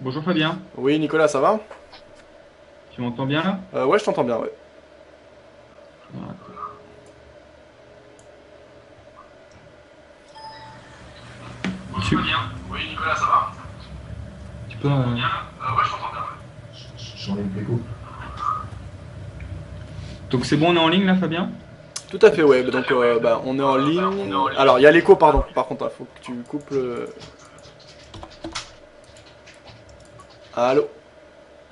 Bonjour Fabien, Oui, Nicolas, ça va? tu m'entends bien là? Ouais, je t'entends bien, ouais. Alors, attends. Bonjour Tu, Fabien. Oui, Nicolas, ça va? tu Tu peux, m'entends bien? Ouais, je t'entends bien, ouais. J'enlève l'écho. Donc c'est bon, on est en ligne là Fabien? Tout à fait, ouais. Tout à Donc, fait, ouais. on est en On est en ligne. Alors, il y a ligne. l'écho, pardon. Par contre, il faut que tu coupes le. Allô?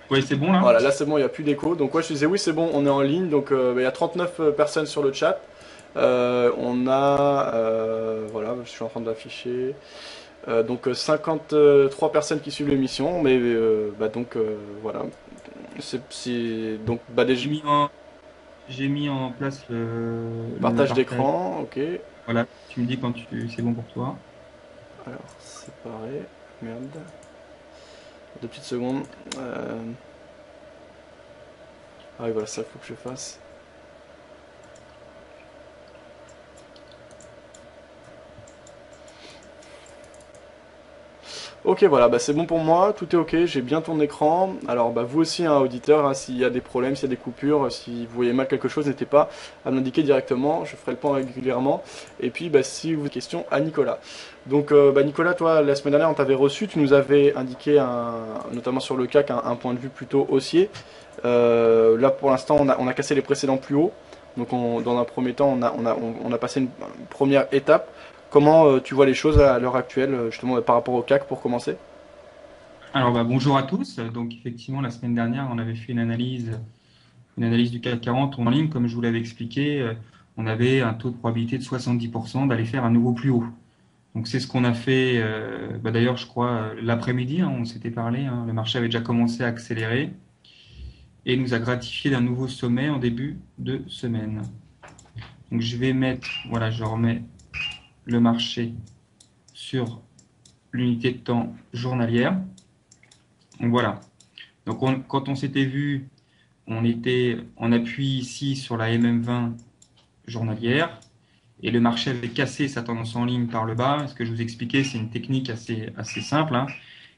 Oui, c'est bon là? Voilà, là c'est bon, il n'y a plus d'écho. Donc, ouais, je disais, oui, c'est bon, on est en ligne. Donc, il y a 39 personnes sur le chat. On a. Voilà, je suis en train de l'afficher. Donc, 53 personnes qui suivent l'émission. Mais, donc, voilà. Donc, déjà. J'ai mis en, j'ai mis en place le Partage partage. d'écran, ok. Voilà, tu me dis quand c'est bon pour toi. Alors, séparer. Merde. 2 petites secondes. Euh, Ah oui, voilà, ça faut que je fasse. Ok, voilà, bah c'est bon pour moi, tout est ok, j'ai bien ton écran. Alors, bah vous aussi, hein, auditeur, hein, s'il y a des problèmes, s'il y a des coupures, si vous voyez mal quelque chose, n'hésitez pas à me l'indiquer directement, je ferai le point régulièrement. Et puis, bah, si vous avez des questions à Nicolas. Donc, bah, Nicolas, toi, la semaine dernière, on t'avait reçu, tu nous avais indiqué, notamment sur le CAC, un point de vue plutôt haussier. Là, pour l'instant, on a cassé les précédents plus hauts. Donc, dans un premier temps, on a passé une première étape. Comment tu vois les choses à l'heure actuelle, justement, par rapport au CAC pour commencer? Alors bah, bonjour à tous. Donc effectivement, la semaine dernière, on avait fait une analyse du CAC 40 en ligne, comme je vous l'avais expliqué. On avait un taux de probabilité de 70% d'aller faire un nouveau plus haut. Donc c'est ce qu'on a fait, bah, d'ailleurs je crois l'après-midi, hein, on s'était parlé, hein, le marché avait déjà commencé à accélérer et nous a gratifié d'un nouveau sommet en début de semaine. Donc je vais mettre, voilà, je remets le marché sur l'unité de temps journalière. Donc voilà. Donc quand on s'était vu, on était en appui ici sur la MM20 journalière et le marché avait cassé sa tendance en ligne par le bas. Ce que je vous expliquais, c'est une technique assez simple, hein,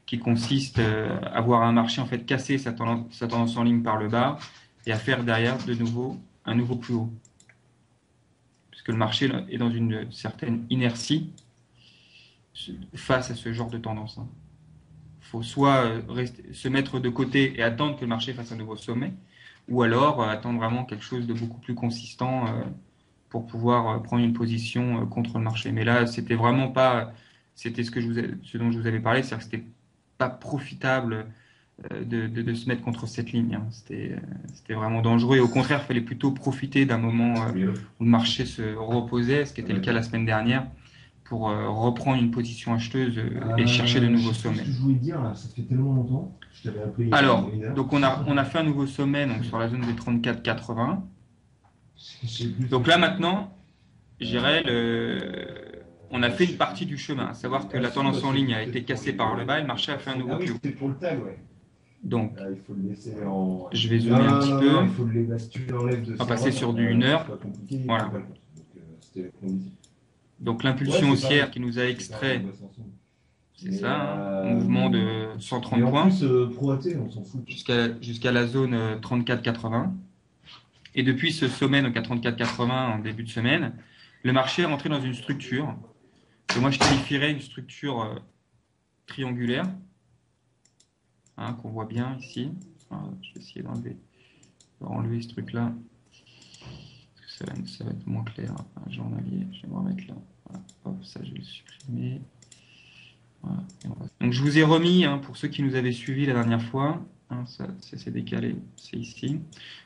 qui consiste à voir un marché en fait casser sa tendance en ligne par le bas et à faire derrière de nouveau un nouveau plus haut. Puisque le marché est dans une certaine inertie face à ce genre de tendance, hein. Il faut soit se mettre de côté et attendre que le marché fasse un nouveau sommet, ou alors attendre vraiment quelque chose de beaucoup plus consistant pour pouvoir prendre une position contre le marché. Mais là, c'était vraiment pas, c'était ce dont je vous avais parlé, c'est-à-dire que c'était pas profitable de se mettre contre cette ligne, hein. C'était vraiment dangereux et au contraire, il fallait plutôt profiter d'un moment où le marché se reposait, ce qui était le cas la semaine dernière, pour reprendre une position acheteuse et chercher de nouveaux Je sais plus ce sommets. que je voulais te dire là, ça fait tellement longtemps. Je t'avais appelé il y a au moins Alors, une heure. donc on a fait un nouveau sommet donc, sur la zone des 34,80. Je sais plus trop Donc ce là que. maintenant, je dirais on a fait une partie du chemin, à savoir que la tendance en ligne a été cassée par le bas et le marché a fait un nouveau Ah oui, plus haut. c'était pour le tag, ouais. Donc, Il faut le laisser en. je vais Non, zoomer un non, petit non, peu. non, il faut le laisser. Tu l'enlèves de On va son passer run, sur du 1 c'est heure. pas compliqué, il prend Voilà. pas le compte. Donc c'était conduit. Donc Ouais, l'impulsion c'est pareil. haussière qui nous a C'est pareil, on extrait, bosse ensemble. c'est Mais, ça, hein, euh, mouvement de mais 130 en points plus, Pro AT, on s'en fout, quoi. jusqu'à la zone 34,80. Et depuis ce sommet, donc à 34,80 en début de semaine, le marché est rentré dans une structure que moi je qualifierais une structure triangulaire, hein, qu'on voit bien ici. Alors, je vais essayer enlever ce truc-là, parce que ça va être moins clair. Un journalier, je vais me remettre là. Voilà. Hop, ça je vais le supprimer. Voilà. Donc je vous ai remis, hein, pour ceux qui nous avaient suivis la dernière fois, hein, ça s'est décalé, c'est ici.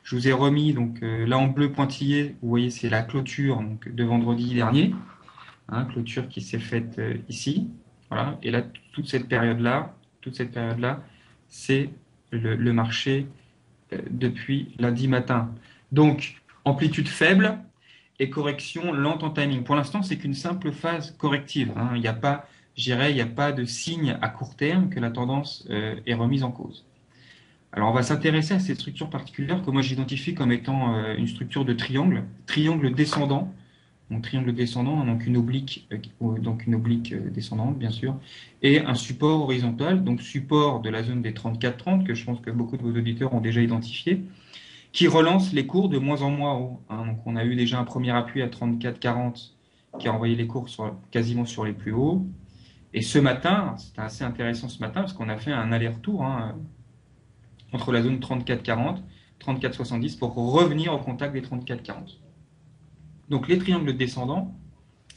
Je vous ai remis, donc là en bleu pointillé, vous voyez c'est la clôture donc, de vendredi dernier, hein, clôture qui s'est faite ici. Voilà. Et là, toute cette période-là, c'est le marché depuis lundi matin. Donc, amplitude faible et correction lente en timing. Pour l'instant, c'est qu'une simple phase corrective, hein. Il n'y a pas, je dirais, il n'y a pas de signe à court terme que la tendance est remise en cause. Alors, on va s'intéresser à cette structure particulière que moi j'identifie comme étant une structure de triangle descendant, Donc triangle descendant, donc une oblique descendante, bien sûr, et un support horizontal, donc support de la zone des 34-30, que je pense que beaucoup de vos auditeurs ont déjà identifié, qui relance les cours de moins en moins haut. Hein. Donc on a eu déjà un premier appui à 34-40 qui a envoyé les cours quasiment sur les plus hauts. Et ce matin, c'était assez intéressant ce matin, parce qu'on a fait un aller-retour entre la zone 34-40, 34-70 pour revenir au contact des 34-40. Donc les triangles descendants,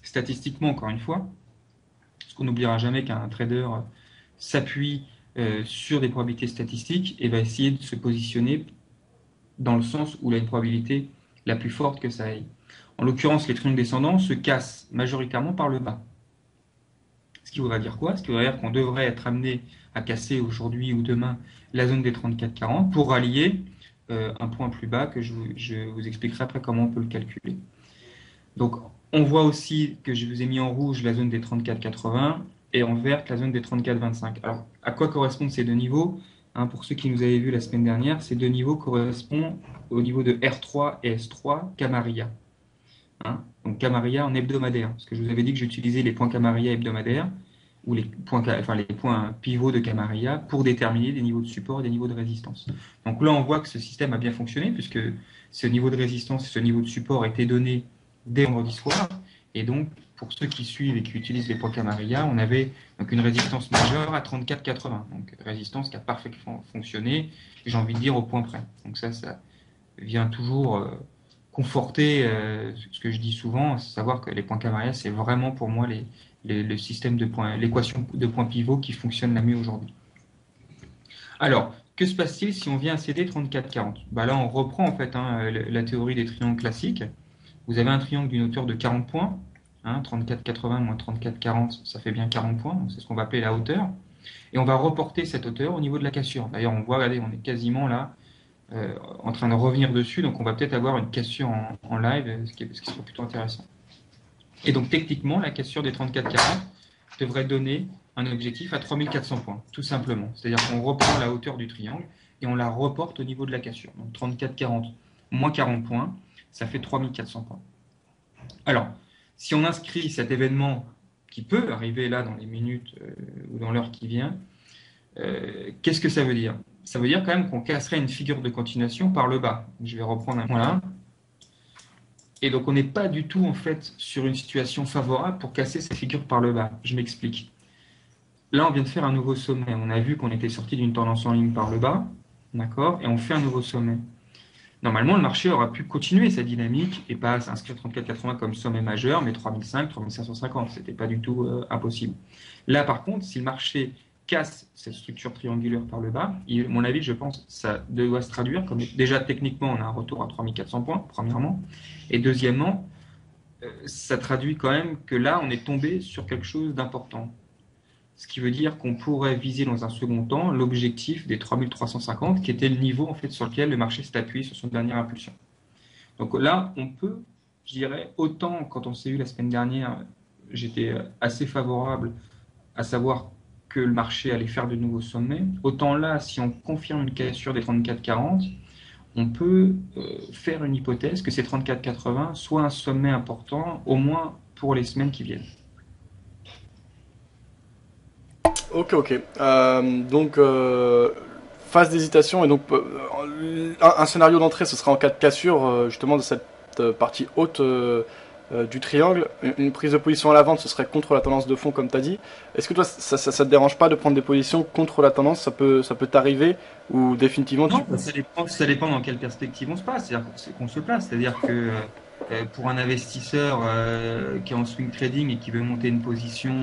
statistiquement encore une fois, parce qu'on n'oubliera jamais qu'un trader s'appuie sur des probabilités statistiques et va essayer de se positionner dans le sens où il a une probabilité la plus forte que ça aille. En l'occurrence, les triangles descendants se cassent majoritairement par le bas. Ce qui voudrait dire quoi? Ce qui voudrait dire qu'on devrait être amené à casser aujourd'hui ou demain la zone des 34-40 pour rallier un point plus bas que je vous expliquerai après comment on peut le calculer. Donc, on voit aussi que je vous ai mis en rouge la zone des 34,80 et en vert la zone des 34,25. Alors, à quoi correspondent ces deux niveaux? Pour ceux qui nous avaient vus la semaine dernière, ces deux niveaux correspondent au niveau de R3 et S3 Camarilla. Donc, Camarilla en hebdomadaire. Parce que je vous avais dit que j'utilisais les points Camarilla hebdomadaires ou les points pivots de Camarilla pour déterminer des niveaux de support et des niveaux de résistance. Donc là, on voit que ce système a bien fonctionné puisque ce niveau de résistance et ce niveau de support étaient donnés dès vendredi soir. Et donc, pour ceux qui suivent et qui utilisent les points Camarilla, on avait donc une résistance majeure à 34,80. Donc, résistance qui a parfaitement fonctionné, j'ai envie de dire au point près. Donc ça vient toujours conforter ce que je dis souvent, à savoir que les points Camarilla, c'est vraiment pour moi le système de points, l'équation de points pivot qui fonctionne la mieux aujourd'hui. Alors, que se passe-t-il si on vient à céder 34,40? Là, on reprend en fait la théorie des triangles classiques. Vous avez un triangle d'une hauteur de 40 points, 34,80 moins 34,40, ça fait bien 40 points, c'est ce qu'on va appeler la hauteur. Et on va reporter cette hauteur au niveau de la cassure. D'ailleurs, on voit, regardez, on est quasiment là, en train de revenir dessus, donc on va peut-être avoir une cassure en live, ce qui sera plutôt intéressant. Et donc, techniquement, la cassure des 34,40 devrait donner un objectif à 3400 points, tout simplement. C'est-à-dire qu'on reprend la hauteur du triangle et on la reporte au niveau de la cassure. Donc, 34,40 moins 40 points, ça fait 3400 points. Alors, si on inscrit cet événement qui peut arriver là dans les minutes ou dans l'heure qui vient, qu'est-ce que ça veut dire? Ça veut dire quand même qu'on casserait une figure de continuation par le bas. Je vais reprendre un point là. Et donc, on n'est pas du tout en fait sur une situation favorable pour casser cette figure par le bas. Je m'explique. Là, on vient de faire un nouveau sommet. On a vu qu'on était sorti d'une tendance en ligne par le bas, d'accord? Et on fait un nouveau sommet. Normalement, le marché aura pu continuer sa dynamique et pas s'inscrire 34,80 comme sommet majeur, mais 3005, 3550. Ce n'était pas du tout impossible. Là, par contre, si le marché casse cette structure triangulaire par le bas, à mon avis, je pense que ça doit se traduire comme déjà techniquement, on a un retour à 3400 points, premièrement. Et deuxièmement, ça traduit quand même que là, on est tombé sur quelque chose d'important. Ce qui veut dire qu'on pourrait viser dans un second temps l'objectif des 3350, qui était le niveau en fait sur lequel le marché s'est appuyé sur son dernière impulsion. Donc là, on peut, je dirais, autant quand on s'est eu la semaine dernière, j'étais assez favorable à savoir que le marché allait faire de nouveaux sommets, autant là, si on confirme une cassure des 34,40, on peut faire une hypothèse que ces 34,80 soit un sommet important, au moins pour les semaines qui viennent. Ok. Donc, phase d'hésitation, et donc un scénario d'entrée, ce sera en cas de cassure justement de cette partie haute du triangle. Une prise de position à la vente, ce serait contre la tendance de fond, comme tu as dit. Est-ce que toi, ça te dérange pas de prendre des positions contre la tendance? Ça peut t'arriver, ou définitivement Non, ça dépend dans quelle perspective on se passe, qu'on se place. C'est-à-dire que pour un investisseur qui est en swing trading et qui veut monter une position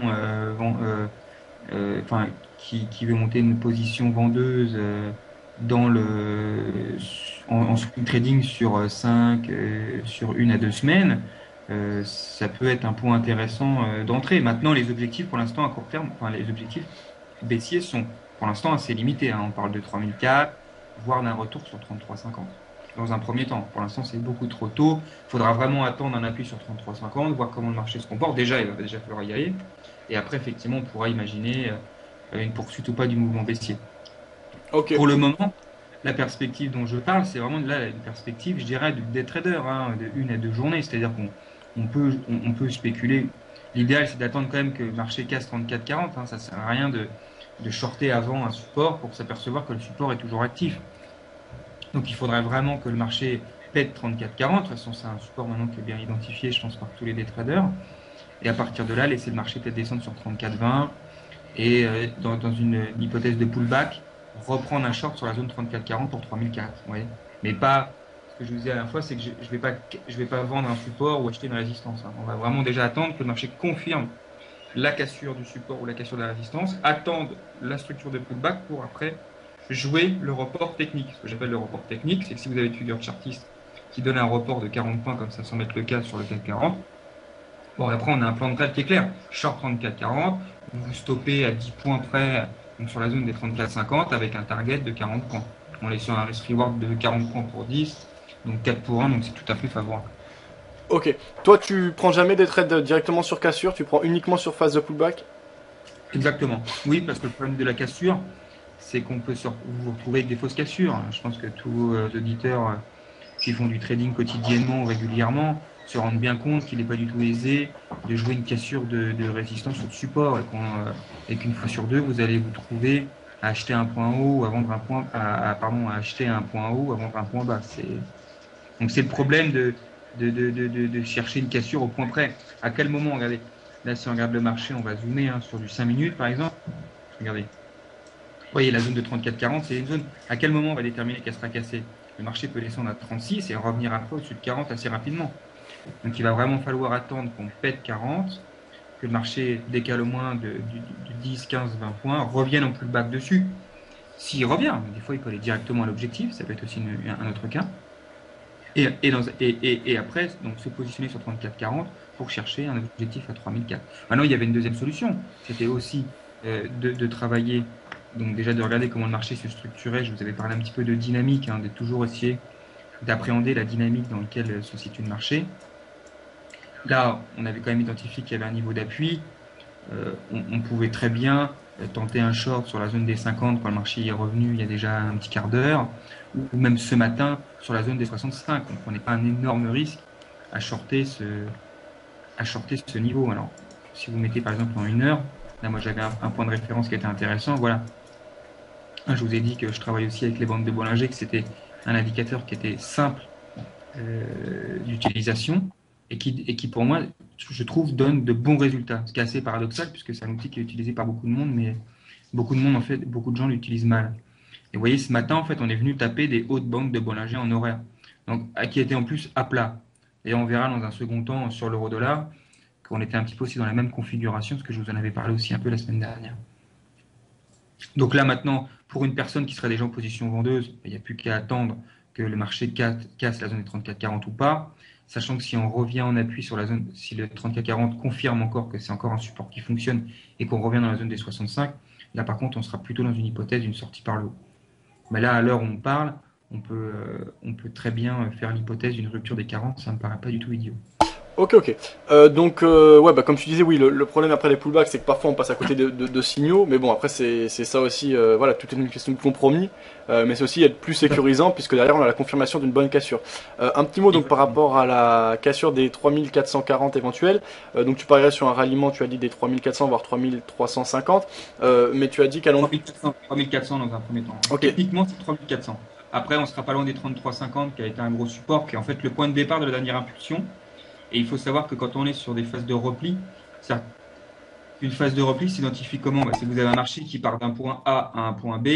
qui veut monter une position vendeuse en swing trading sur 5, sur 1 à 2 semaines, ça peut être un point intéressant d'entrée. Maintenant, les objectifs pour l'instant à court terme, les objectifs baissiers sont pour l'instant assez limités. On parle de 3004, voire d'un retour sur 3350. Dans un premier temps, pour l'instant, c'est beaucoup trop tôt. Il faudra vraiment attendre un appui sur 3350, voir comment le marché se comporte. Déjà, il va déjà falloir y aller. Et après, effectivement, on pourra imaginer une poursuite ou pas du mouvement baissier. Okay. Pour le moment, la perspective dont je parle, c'est vraiment là une perspective, je dirais, des traders, de 1 à 2 journées. C'est-à-dire on peut spéculer. L'idéal, c'est d'attendre quand même que le marché casse 34,40. Hein. Ça ne sert à rien de shorter avant un support pour s'apercevoir que le support est toujours actif. Donc il faudrait vraiment que le marché pète 34,40. De toute façon, c'est un support maintenant qui est bien identifié, je pense, par tous les day traders. Et à partir de là, laisser le marché peut-être descendre sur 34,20 et dans une hypothèse de pullback, reprendre un short sur la zone 34,40 pour 3004. Ouais. Mais pas, ce que je vous disais à la fois, c'est que je vais pas vendre un support ou acheter une résistance. Hein. On va vraiment déjà attendre que le marché confirme la cassure du support ou la cassure de la résistance, attendre la structure de pullback pour après jouer le report technique. Ce que j'appelle le report technique, c'est que si vous avez une figure chartiste qui donne un report de 40 points, comme ça semble être le cas sur le CAC 40, bon, après on a un plan de trade qui est clair. Short 34,40, vous stoppez à 10 points près, donc sur la zone des 34,50 avec un target de 40 points. On est sur un risk reward de 40 points pour 10, donc 4 pour 1, donc c'est tout à fait favorable. Ok. Toi, tu prends jamais des trades directement sur cassure, tu prends uniquement sur phase de pullback? Exactement. Oui, parce que le problème de la cassure, c'est qu'on peut vous retrouver avec des fausses cassures. Je pense que tous les auditeurs qui font du trading quotidiennement ou régulièrement se rendent bien compte qu'il n'est pas du tout aisé de jouer une cassure de résistance ou de support et qu'une fois sur deux, vous allez vous trouver à acheter un point haut ou à vendre un point, à acheter un point haut ou à vendre un point bas. Donc c'est le problème de chercher une cassure au point près. À quel moment, regardez, là si on regarde le marché, on va zoomer sur du 5 minutes par exemple. Regardez. Vous voyez, la zone de 34,40, c'est une zone. À quel moment on va déterminer qu'elle sera cassée? Le marché peut descendre à 36 et revenir après au-dessus de 40 assez rapidement. Donc il va vraiment falloir attendre qu'on pète 40, que le marché décale au moins de 10, 15, 20 points, revienne en pullback dessus. S'il revient, des fois il peut aller directement à l'objectif, ça peut être aussi un autre cas. Et après, donc, se positionner sur 34,40 pour chercher un objectif à 3004. Maintenant, il y avait une deuxième solution. C'était aussi de travailler, donc déjà de regarder comment le marché se structurait. Je vous avais parlé un petit peu de dynamique, de toujours essayer d'appréhender la dynamique dans laquelle se situe le marché. Là, on avait quand même identifié qu'il y avait un niveau d'appui. On pouvait très bien tenter un short sur la zone des 50 quand le marché est revenu il y a déjà un petit quart d'heure, ou même ce matin sur la zone des 65. On ne prenait pas un énorme risque à shorter ce niveau. Alors, si vous mettez par exemple en une heure, là moi j'avais un point de référence qui était intéressant. Voilà. Je vous ai dit que je travaille aussi avec les bandes de Bollinger, que c'était un indicateur qui était simple d'utilisation et qui pour moi, je trouve, donne de bons résultats. Ce qui est assez paradoxal puisque c'est un outil qui est utilisé par beaucoup de monde, mais beaucoup de monde, en fait, beaucoup de gens l'utilisent mal. Et vous voyez, ce matin, en fait, on est venu taper des hautes bandes de Bollinger en horaire, donc qui étaient en plus à plat. Et on verra dans un second temps sur l'euro-dollar qu'on était un petit peu aussi dans la même configuration, parce que je vous en avais parlé aussi un peu la semaine dernière. Donc là maintenant, pour une personne qui serait déjà en position vendeuse, il n'y a plus qu'à attendre que le marché casse la zone des 34,40 ou pas, sachant que si on revient en appui sur la zone, si le 34,40 confirme encore que c'est encore un support qui fonctionne et qu'on revient dans la zone des 65, là par contre on sera plutôt dans une hypothèse d'une sortie par le haut. Mais là, à l'heure où on parle, on peut très bien faire l'hypothèse d'une rupture des 40, ça ne me paraît pas du tout idiot. Ok, ok. Donc, ouais, bah, comme tu disais, oui, le problème après les pullbacks, c'est que parfois on passe à côté de signaux, mais bon, après, c'est ça aussi, voilà, tout est une question de compromis, mais c'est aussi être plus sécurisant, puisque derrière, on a la confirmation d'une bonne cassure. Un petit mot, donc, par rapport à la cassure des 3440 éventuels, donc tu parierais sur un ralliement, tu as dit des 3400, voire 3350, mais tu as dit qu'à long... 3400 dans un premier temps. Okay. Techniquement, c'est 3400. Après, on sera pas loin des 3350, qui a été un gros support, qui est en fait le point de départ de la dernière impulsion. Et il faut savoir que quand on est sur des phases de repli, une phase de repli s'identifie comment? C'est que vous avez un marché qui part d'un point A à un point B,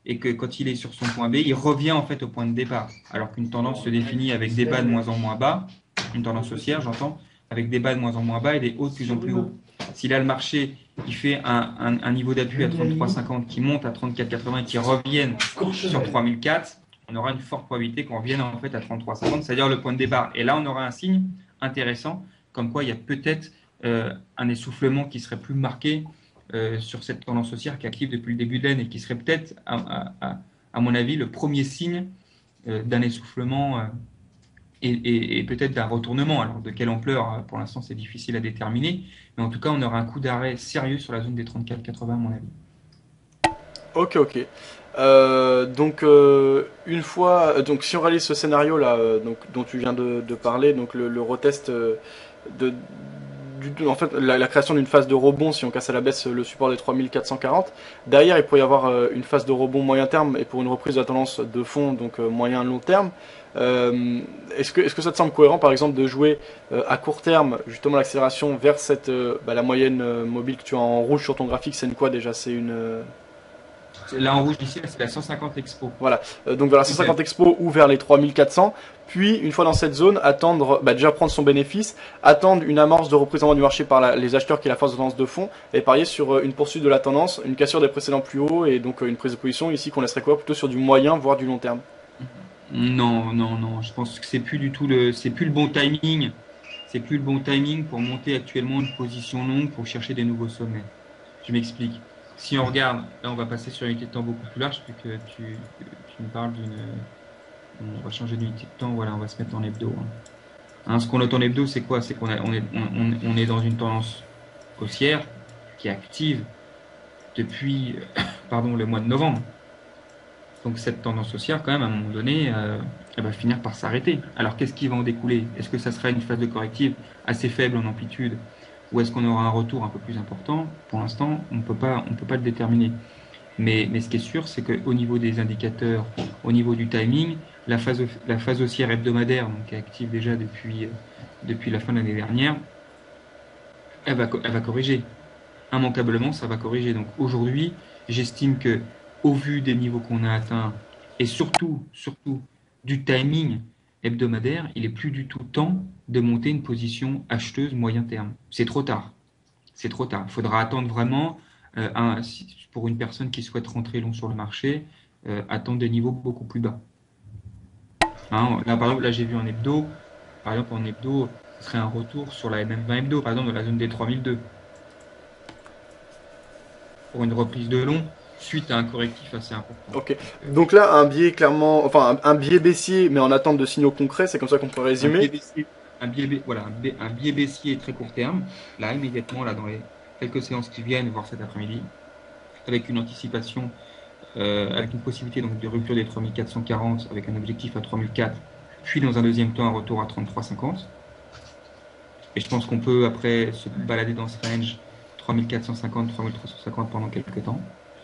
et que quand il est sur son point B, il revient en fait au point de départ. Alors qu'une tendance se définit avec des bas de moins en moins bas, une tendance haussière, j'entends, avec des bas de moins en moins bas et des hauts de plus en plus hauts. Si là le marché il fait un niveau d'appui à 33,50 qui monte à 34,80 et qui revienne sur 3004, on aura une forte probabilité qu'on revienne en fait à 33,50, c'est-à-dire le point de départ. Et là, on aura un signe intéressant, comme quoi il y a peut-être un essoufflement qui serait plus marqué sur cette tendance haussière qui active depuis le début de l'année et qui serait peut-être, à mon avis, le premier signe d'un essoufflement et peut-être d'un retournement. Alors, de quelle ampleur, pour l'instant, c'est difficile à déterminer, mais en tout cas, on aura un coup d'arrêt sérieux sur la zone des 34,80 à mon avis. Ok, ok. Une fois, donc si on réalise ce scénario là, donc dont tu viens de parler, donc le retest de, en fait, la création d'une phase de rebond si on casse à la baisse le support des 3440. Derrière, il pourrait y avoir une phase de rebond moyen terme et pour une reprise de la tendance de fond, donc moyen long terme. Est-ce que ça te semble cohérent, par exemple, de jouer à court terme justement l'accélération vers cette la moyenne mobile que tu as en rouge sur ton graphique, c'est une quoi déjà? C'est une Là, en rouge, ici, c'est la 150 Expo. voilà, donc vers la 150 Expo ou vers les 3400, puis une fois dans cette zone, attendre, déjà prendre son bénéfice, attendre une amorce de représentement du marché par les acheteurs qui est la phase de tendance de fond, et parier sur une poursuite de la tendance, une cassure des précédents plus hauts, et donc une prise de position ici qu'on laisserait quoi plutôt sur du moyen, voire du long terme. Non, non, non. Je pense que c'est plus le bon timing. C'est plus le bon timing pour monter actuellement une position longue pour chercher des nouveaux sommets. Je m'explique. Si on regarde, là, on va passer sur une unité de temps beaucoup plus large, vu que tu me parles d'une. On va changer d'unité de temps. Voilà, on va se mettre en hebdo. Ce qu'on note en hebdo, c'est quoi? C'est on est dans une tendance haussière qui est active depuis, pardon, le mois de novembre. Donc cette tendance haussière, quand même, à un moment donné, elle va finir par s'arrêter. Alors qu'est-ce qui va en découler? Est-ce que ça sera une phase de corrective assez faible en amplitude ou est-ce qu'on aura un retour un peu plus important? Pour l'instant, on peut pas le déterminer. Mais ce qui est sûr, c'est qu'au niveau des indicateurs, au niveau du timing, la phase haussière hebdomadaire, donc qui est active déjà depuis la fin de l'année dernière, elle va corriger. Immanquablement, ça va corriger. Donc aujourd'hui, j'estime que au vu des niveaux qu'on a atteints et surtout du timing hebdomadaire, il est plus du tout temps de monter une position acheteuse moyen terme. C'est trop tard. C'est trop tard. Il faudra attendre vraiment pour une personne qui souhaite rentrer long sur le marché, attendre des niveaux beaucoup plus bas. Là, par exemple, là j'ai vu en hebdo. Par exemple, en hebdo, ce serait un retour sur la MM20 hebdo, par exemple, dans la zone des 3002. Pour une reprise de long suite à un correctif assez important. Ok. Donc là, un biais clairement, enfin un biais baissier, mais en attente de signaux concrets, c'est comme ça qu'on peut résumer. Un biais baissier très court terme, là immédiatement, là dans les quelques séances qui viennent, voire cet après-midi, avec une anticipation, avec une possibilité donc de rupture des 3440 avec un objectif à 3004, puis dans un deuxième temps un retour à 3350. Et je pense qu'on peut après se balader dans ce range 3450, 3350 pendant quelques temps,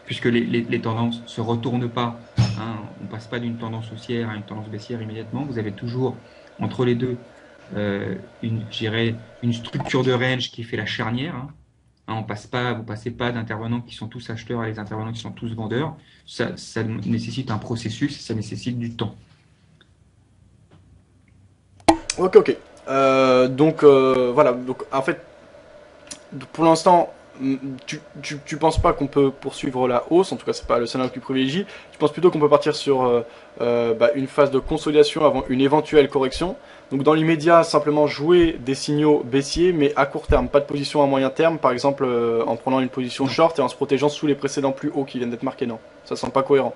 puisque les tendances ne se retournent pas. On ne passe pas d'une tendance haussière à une tendance baissière immédiatement. Vous avez toujours entre les deux une structure de range qui fait la charnière. Vous passez pas d'intervenants qui sont tous acheteurs à des intervenants qui sont tous vendeurs. Ça nécessite un processus, ça nécessite du temps. Ok. Voilà. Donc en fait, pour l'instant, tu penses pas qu'on peut poursuivre la hausse, en tout cas c'est pas le scénario que tu privilégies. Tu penses plutôt qu'on peut partir sur une phase de consolidation avant une éventuelle correction. Donc dans l'immédiat, simplement jouer des signaux baissiers, mais à court terme, pas de position à moyen terme, par exemple en prenant une position short et en se protégeant sous les précédents plus hauts qui viennent d'être marqués. Non, ça semble pas cohérent.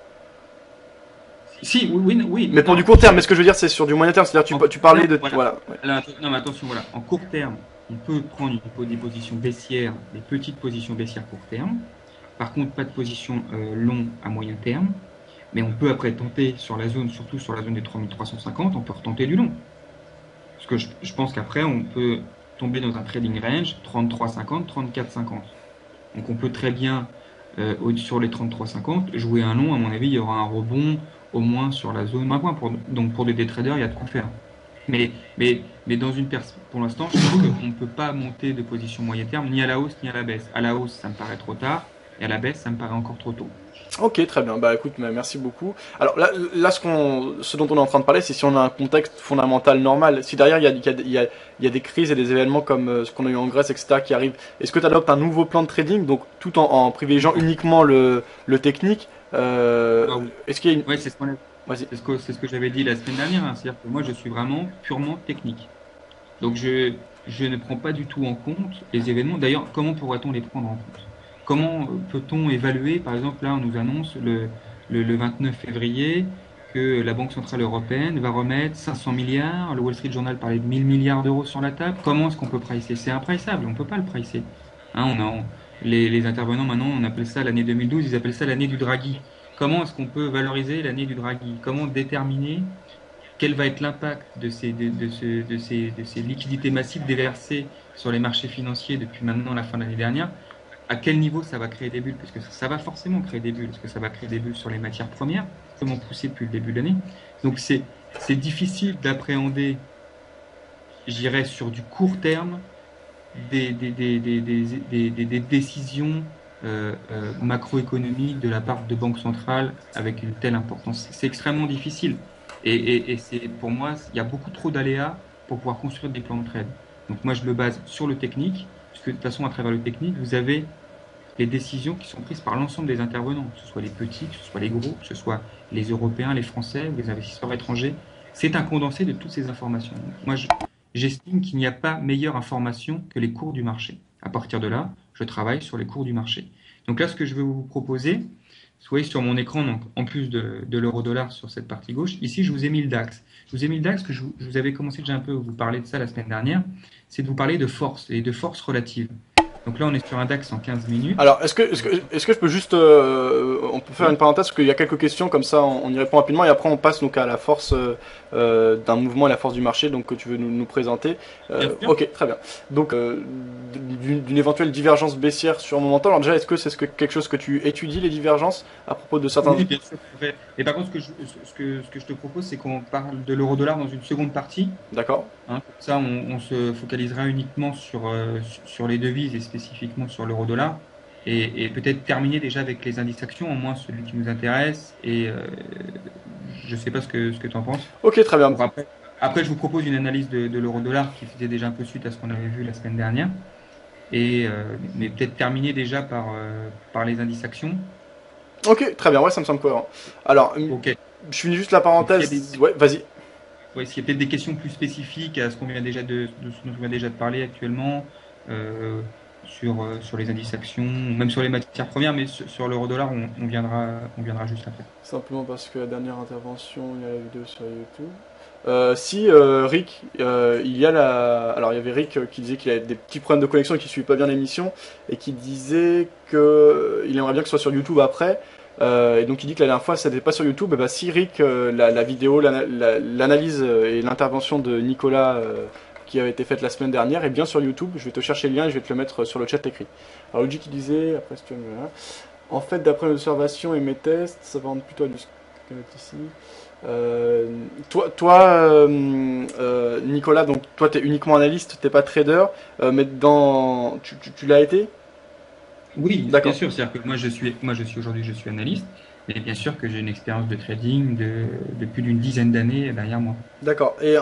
Si, oui. Mais pour du court terme, mais ce que je veux dire, c'est sur du moyen terme, c'est-à-dire tu parlais de... Voilà. Là, non, mais attention, voilà. En court terme, on peut prendre des positions baissières, des petites positions baissières court terme. Par contre, pas de position long à moyen terme. Mais on peut après tenter sur la zone, surtout sur la zone des 3350, on peut retenter du long. Parce que je pense qu'après, on peut tomber dans un trading range 33,50, 34,50. Donc on peut très bien, sur les 33,50, jouer un long. À mon avis, il y aura un rebond au moins sur la zone. Donc pour des traders, il y a de quoi faire. Mais dans pour l'instant, je pense qu'on ne peut pas monter de position moyen terme, ni à la hausse, ni à la baisse. À la hausse, ça me paraît trop tard. Et à la baisse, ça me paraît encore trop tôt. Ok, très bien. Bah écoute, merci beaucoup. Alors là ce dont on est en train de parler, c'est si on a un contexte fondamental normal. Si derrière il y a des crises et des événements comme ce qu'on a eu en Grèce, etc. qui arrivent, est-ce que tu adoptes un nouveau plan de trading, donc tout en privilégiant uniquement le technique Oui. Est-ce qu'il y a une... Ouais, c'est ce que j'avais dit la semaine dernière. C'est-à-dire que moi, je suis vraiment purement technique. Donc je ne prends pas du tout en compte les événements. D'ailleurs, comment pourrait-on les prendre en compte? Comment peut-on évaluer, par exemple, là, on nous annonce le 29 février que la Banque Centrale Européenne va remettre 500 milliards, le Wall Street Journal parlait de 1000 milliards d'euros sur la table. Comment est-ce qu'on peut pricer? C'est impriçable, on ne peut pas le pricer. les intervenants maintenant, on appelle ça l'année 2012, ils appellent ça l'année du Draghi. Comment est-ce qu'on peut valoriser l'année du Draghi? Comment déterminer quel va être l'impact de ces liquidités massives déversées sur les marchés financiers depuis maintenant la fin de l'année dernière? À quel niveau ça va créer des bulles? Parce que ça va forcément créer des bulles. Parce que ça va créer des bulles sur les matières premières, comment pousser depuis le début de l'année. Donc c'est difficile d'appréhender, je dirais, sur du court terme, des décisions macroéconomiques de la part de banques centrales avec une telle importance. C'est extrêmement difficile. Et c'est, pour moi, il y a beaucoup trop d'aléas pour pouvoir construire des plans de trade. Donc moi, je me base sur le technique, parce que de toute façon, à travers le technique, vous avez les décisions qui sont prises par l'ensemble des intervenants, que ce soit les petits, que ce soit les gros, que ce soit les Européens, les Français ou les investisseurs étrangers. C'est un condensé de toutes ces informations. Donc moi, j'estime qu'il n'y a pas meilleure information que les cours du marché. À partir de là, je travaille sur les cours du marché. Donc là, ce que je vais vous proposer, vous voyez sur mon écran, donc, en plus de l'euro-dollar sur cette partie gauche, ici, je vous ai mis le DAX. Je vous ai mis le DAX, que je vous avais commencé déjà un peu à vous parler de ça la semaine dernière, c'est de vous parler de force et de force relative. Donc là, on est sur un DAX en 15 minutes. Alors, est-ce que je peux juste, on peut faire une parenthèse, parce qu'il y a quelques questions, comme ça on y répond rapidement, et après on passe donc à la force d'un mouvement et la force du marché, donc que tu veux nous présenter. Ok, très bien. Donc, d'une éventuelle divergence baissière sur un momental, alors déjà, est-ce que c'est quelque chose que tu étudies, les divergences, à propos de certains... Oui, bien sûr. Et par contre, ce que je te propose, c'est qu'on parle de l'euro-dollar dans une seconde partie. D'accord. Hein, comme ça, on se focalisera uniquement sur les devises et spécifiquement sur l'euro-dollar. Et peut-être terminer déjà avec les indices actions, au moins celui qui nous intéresse. Et je ne sais pas ce que tu en penses. Ok, très bien. Après, je vous propose une analyse de l'euro-dollar qui faisait déjà un peu suite à ce qu'on avait vu la semaine dernière. Mais peut-être terminer déjà par les indices actions. Ok, très bien, ouais, ça me semble cohérent. Alors, okay. Je finis juste la parenthèse. Ouais, vas-y. Ouais, s'il y a peut-être des questions plus spécifiques à ce qu'on vient déjà de ce dont on vient déjà de parler actuellement, sur les indices actions, même sur les matières premières, mais sur l'euro-dollar, on viendra juste après. Simplement parce que la dernière intervention, il y a la vidéo sur YouTube. Rick, il y avait Rick qui disait qu'il avait des petits problèmes de connexion et qu'il ne suivait pas bien l'émission, et qui disait qu'il aimerait bien que ce soit sur YouTube après. Et donc il dit que la dernière fois ça n'était pas sur YouTube. Et bah, si Rick, la vidéo, l'analyse et l'intervention de Nicolas qui a été faite la semaine dernière est bien sur YouTube, je vais te chercher le lien et je vais te le mettre sur le chat écrit. Alors Luigi qui disait, après si tu veux, en fait d'après mes observations et mes tests, ça va rendre plutôt à du ici. Nicolas, donc toi tu es uniquement analyste, tu n'es pas trader, mais tu l'as été? Oui, bien sûr. C'est-à-dire que moi je suis aujourd'hui analyste, mais bien sûr que j'ai une expérience de trading de plus d'une dizaine d'années derrière moi. D'accord. Et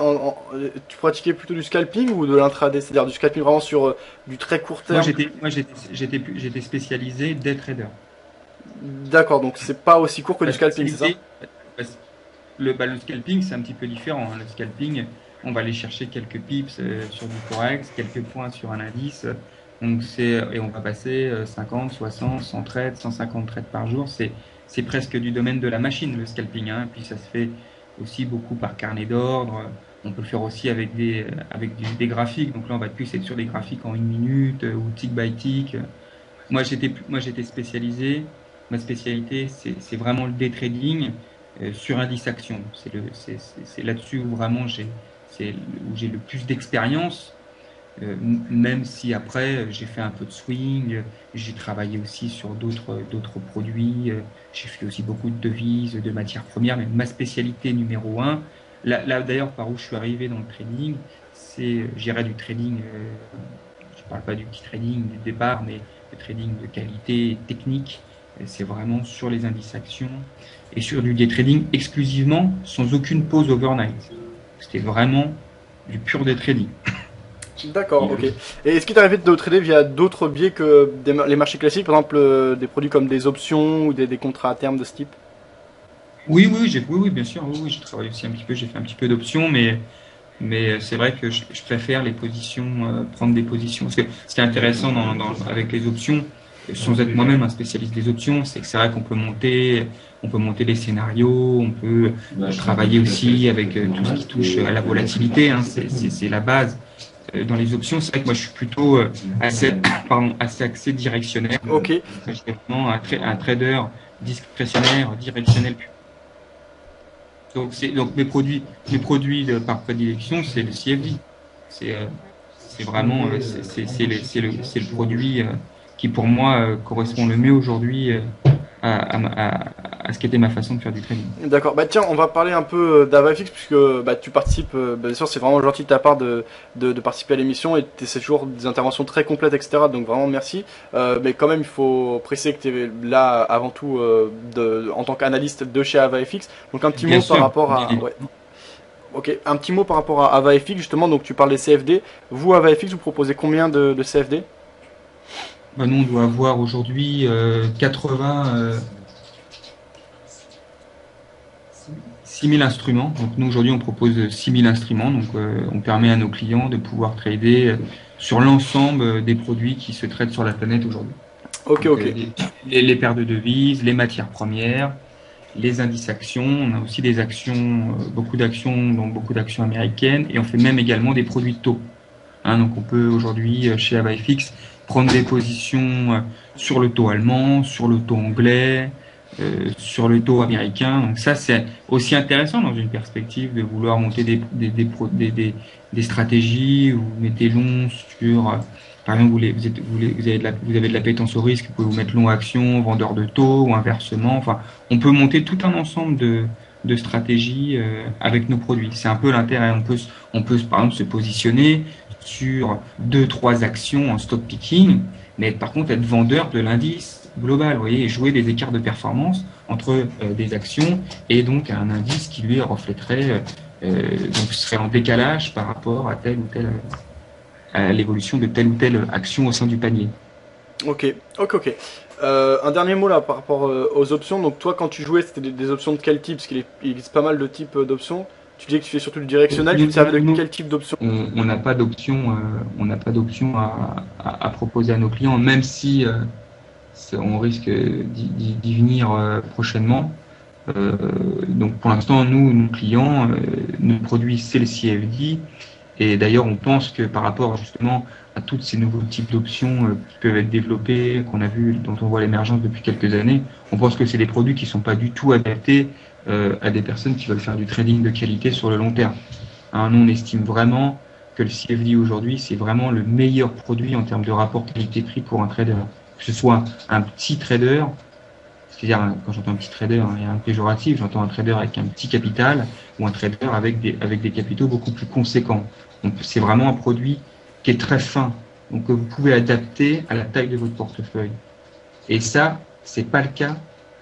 tu pratiquais plutôt du scalping ou de l'intraday, c'est-à-dire du scalping vraiment sur du très court terme? Moi j'étais spécialisé day trader. D'accord, donc c'est pas aussi court que du scalping, c'est ça? Le scalping c'est un petit peu différent. Hein. Le scalping, on va aller chercher quelques pips sur du forex, quelques points sur un indice. Donc et on va passer 50, 60, 100 trades, 150 trades par jour. C'est presque du domaine de la machine, le scalping. Hein. Puis ça se fait aussi beaucoup par carnet d'ordre. On peut le faire aussi avec des graphiques. Donc là, on va plus être sur des graphiques en 1 minute ou tick by tick. Moi, j'étais spécialisé. Ma spécialité, c'est vraiment le day trading sur indice action. C'est là-dessus où vraiment j'ai le plus d'expérience. Même si après j'ai fait un peu de swing, j'ai travaillé aussi sur d'autres produits, j'ai fait aussi beaucoup de devises, de matières premières, mais ma spécialité numéro 1, là d'ailleurs par où je suis arrivé dans le trading, c'est j'irais du trading, je parle pas du petit trading du départ, mais le trading de qualité technique, c'est vraiment sur les indices actions et sur du day trading exclusivement sans aucune pause overnight. C'était vraiment du pur day trading. D'accord, ok. Et est-ce qu'il t'est arrivé de trader via d'autres biais que les marchés classiques, par exemple des produits comme des options ou des contrats à terme de ce type? Oui, bien sûr. Oui, j'ai travaillé aussi un petit peu, j'ai fait un petit peu d'options, mais c'est vrai que je préfère les positions, prendre des positions. Parce que ce qui est intéressant avec les options, sans être moi-même un spécialiste des options, c'est que c'est vrai qu'on peut monter des scénarios, on peut travailler aussi avec tout ce qui touche à la volatilité. Hein, c'est la base. dans les options, c'est vrai que moi, je suis plutôt assez axé directionnel. Ok. Je suis vraiment un trader discrétionnaire, directionnel. Donc mes produits par prédilection, c'est le CFD. C'est vraiment c'est le produit qui pour moi correspond le mieux aujourd'hui à ce qu'était ma façon de faire du trading. D'accord. Bah tiens, on va parler un peu d'AvaFix puisque bah, tu participes. Bien sûr, c'est vraiment gentil de ta part de participer à l'émission et c'est toujours des interventions très complètes, etc. Donc vraiment merci. Mais quand même, il faut préciser que tu es là avant tout en tant qu'analyste de chez AvaFix. Donc un petit Bien mot par sûr, rapport à. Ouais. Ok. Un petit mot par rapport à AvaFix justement. Donc tu parles des CFD. Vous, AvaFix, vous proposez combien de CFD? bah, nous on doit avoir aujourd'hui 80 6000 instruments. Donc nous aujourd'hui on propose 6000 instruments. Donc on permet à nos clients de pouvoir trader sur l'ensemble des produits qui se traitent sur la planète aujourd'hui. Ok, Donc ok. les paires de devises, les matières premières, les indices actions. On a aussi des actions, beaucoup d'actions, donc beaucoup d'actions américaines, et on fait même également des produits de taux. Hein, donc on peut aujourd'hui chez AvaFX prendre des positions sur le taux allemand, sur le taux anglais, sur le taux américain. Donc ça c'est aussi intéressant dans une perspective de vouloir monter des stratégies où vous mettez long sur par exemple vous avez de l'appétence au risque, vous pouvez vous mettre long action, vendeur de taux ou inversement. Enfin, on peut monter tout un ensemble de stratégies avec nos produits. C'est un peu l'intérêt. On peut par exemple se positionner sur deux, trois actions en stock picking, mais par contre être vendeur de l'indice global, vous voyez, et jouer des écarts de performance entre des actions et donc un indice qui lui reflèterait, donc serait en décalage par rapport à telle ou telle, à l'évolution de telle ou telle action au sein du panier. Ok, ok, ok. Un dernier mot là par rapport aux options. Donc toi, quand tu jouais, c'était des options de quel type? Parce il existe pas mal de types d'options. Tu disais que tu fais surtout du directionnel. Tu te servais de quel type d'option? On n'a pas d'option, on n'a pas d'option à proposer à nos clients, même si on risque d'y venir prochainement. Donc pour l'instant, nous, nos clients, nos produits, c'est le CFD. Et d'ailleurs, on pense que par rapport justement à tous ces nouveaux types d'options qui peuvent être développés, qu'on a vu, dont on voit l'émergence depuis quelques années, on pense que c'est des produits qui ne sont pas du tout adaptés à des personnes qui veulent faire du trading de qualité sur le long terme. Hein, nous, on estime vraiment que le CFD aujourd'hui, c'est vraiment le meilleur produit en termes de rapport qualité-prix pour un trader. Que ce soit un petit trader, c'est-à-dire quand j'entends un petit trader, hein, il y a un péjoratif, j'entends un trader avec un petit capital ou un trader avec des capitaux beaucoup plus conséquents. Donc c'est vraiment un produit qui est très fin, donc que vous pouvez adapter à la taille de votre portefeuille. Et ça, c'est pas le cas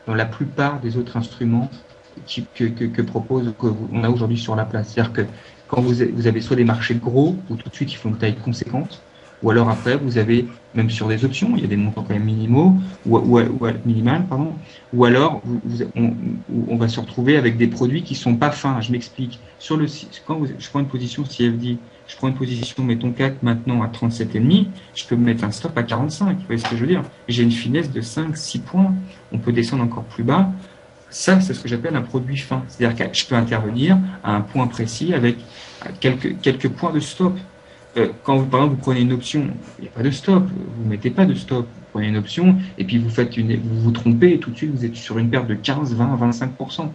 dans la plupart des autres instruments qu'on a aujourd'hui sur la place. C'est-à-dire que quand vous avez soit des marchés gros, où tout de suite ils font une taille conséquente, ou alors après vous avez, même sur des options, il y a des montants quand même minimaux, minimal, pardon, ou alors on va se retrouver avec des produits qui sont pas fins. Je m'explique. Je prends une position CFD, je prends une position, mettons 4 maintenant à 37,5, je peux me mettre un stop à 45. Vous voyez ce que je veux dire? J'ai une finesse de 5-6 points. On peut descendre encore plus bas. Ça, c'est ce que j'appelle un produit fin. C'est-à-dire que je peux intervenir à un point précis avec quelques points de stop. Quand vous, par exemple, vous prenez une option, il n'y a pas de stop. Vous ne mettez pas de stop. Vous prenez une option et puis vous vous trompez et tout de suite, vous êtes sur une perte de 15, 20, 25%.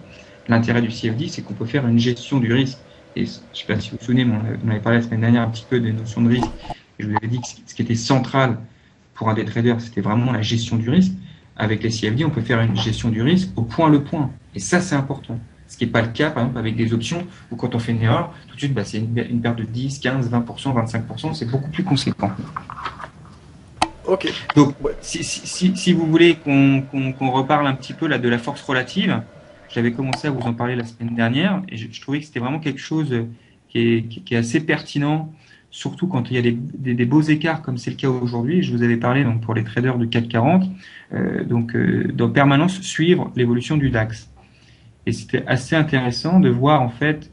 L'intérêt du CFD, c'est qu'on peut faire une gestion du risque. Et je ne sais pas si vous vous souvenez, mais on avait parlé la semaine dernière un petit peu des notions de risque. Et je vous avais dit que ce qui était central pour un des traders, c'était vraiment la gestion du risque. Avec les CFD, on peut faire une gestion du risque au point le point. Et ça, c'est important. Ce qui n'est pas le cas, par exemple, avec des options où quand on fait une erreur, tout de suite, c'est une perte de 10, 15, 20%, 25%, c'est beaucoup plus conséquent. Ok. Donc, Ouais. si vous voulez qu'on reparle un petit peu là de la force relative, j'avais commencé à vous en parler la semaine dernière et je trouvais que c'était vraiment quelque chose qui est assez pertinent, surtout quand il y a des beaux écarts comme c'est le cas aujourd'hui. Je vous avais parlé donc pour les traders du CAC 40, en permanence suivre l'évolution du DAX. Et c'était assez intéressant de voir en fait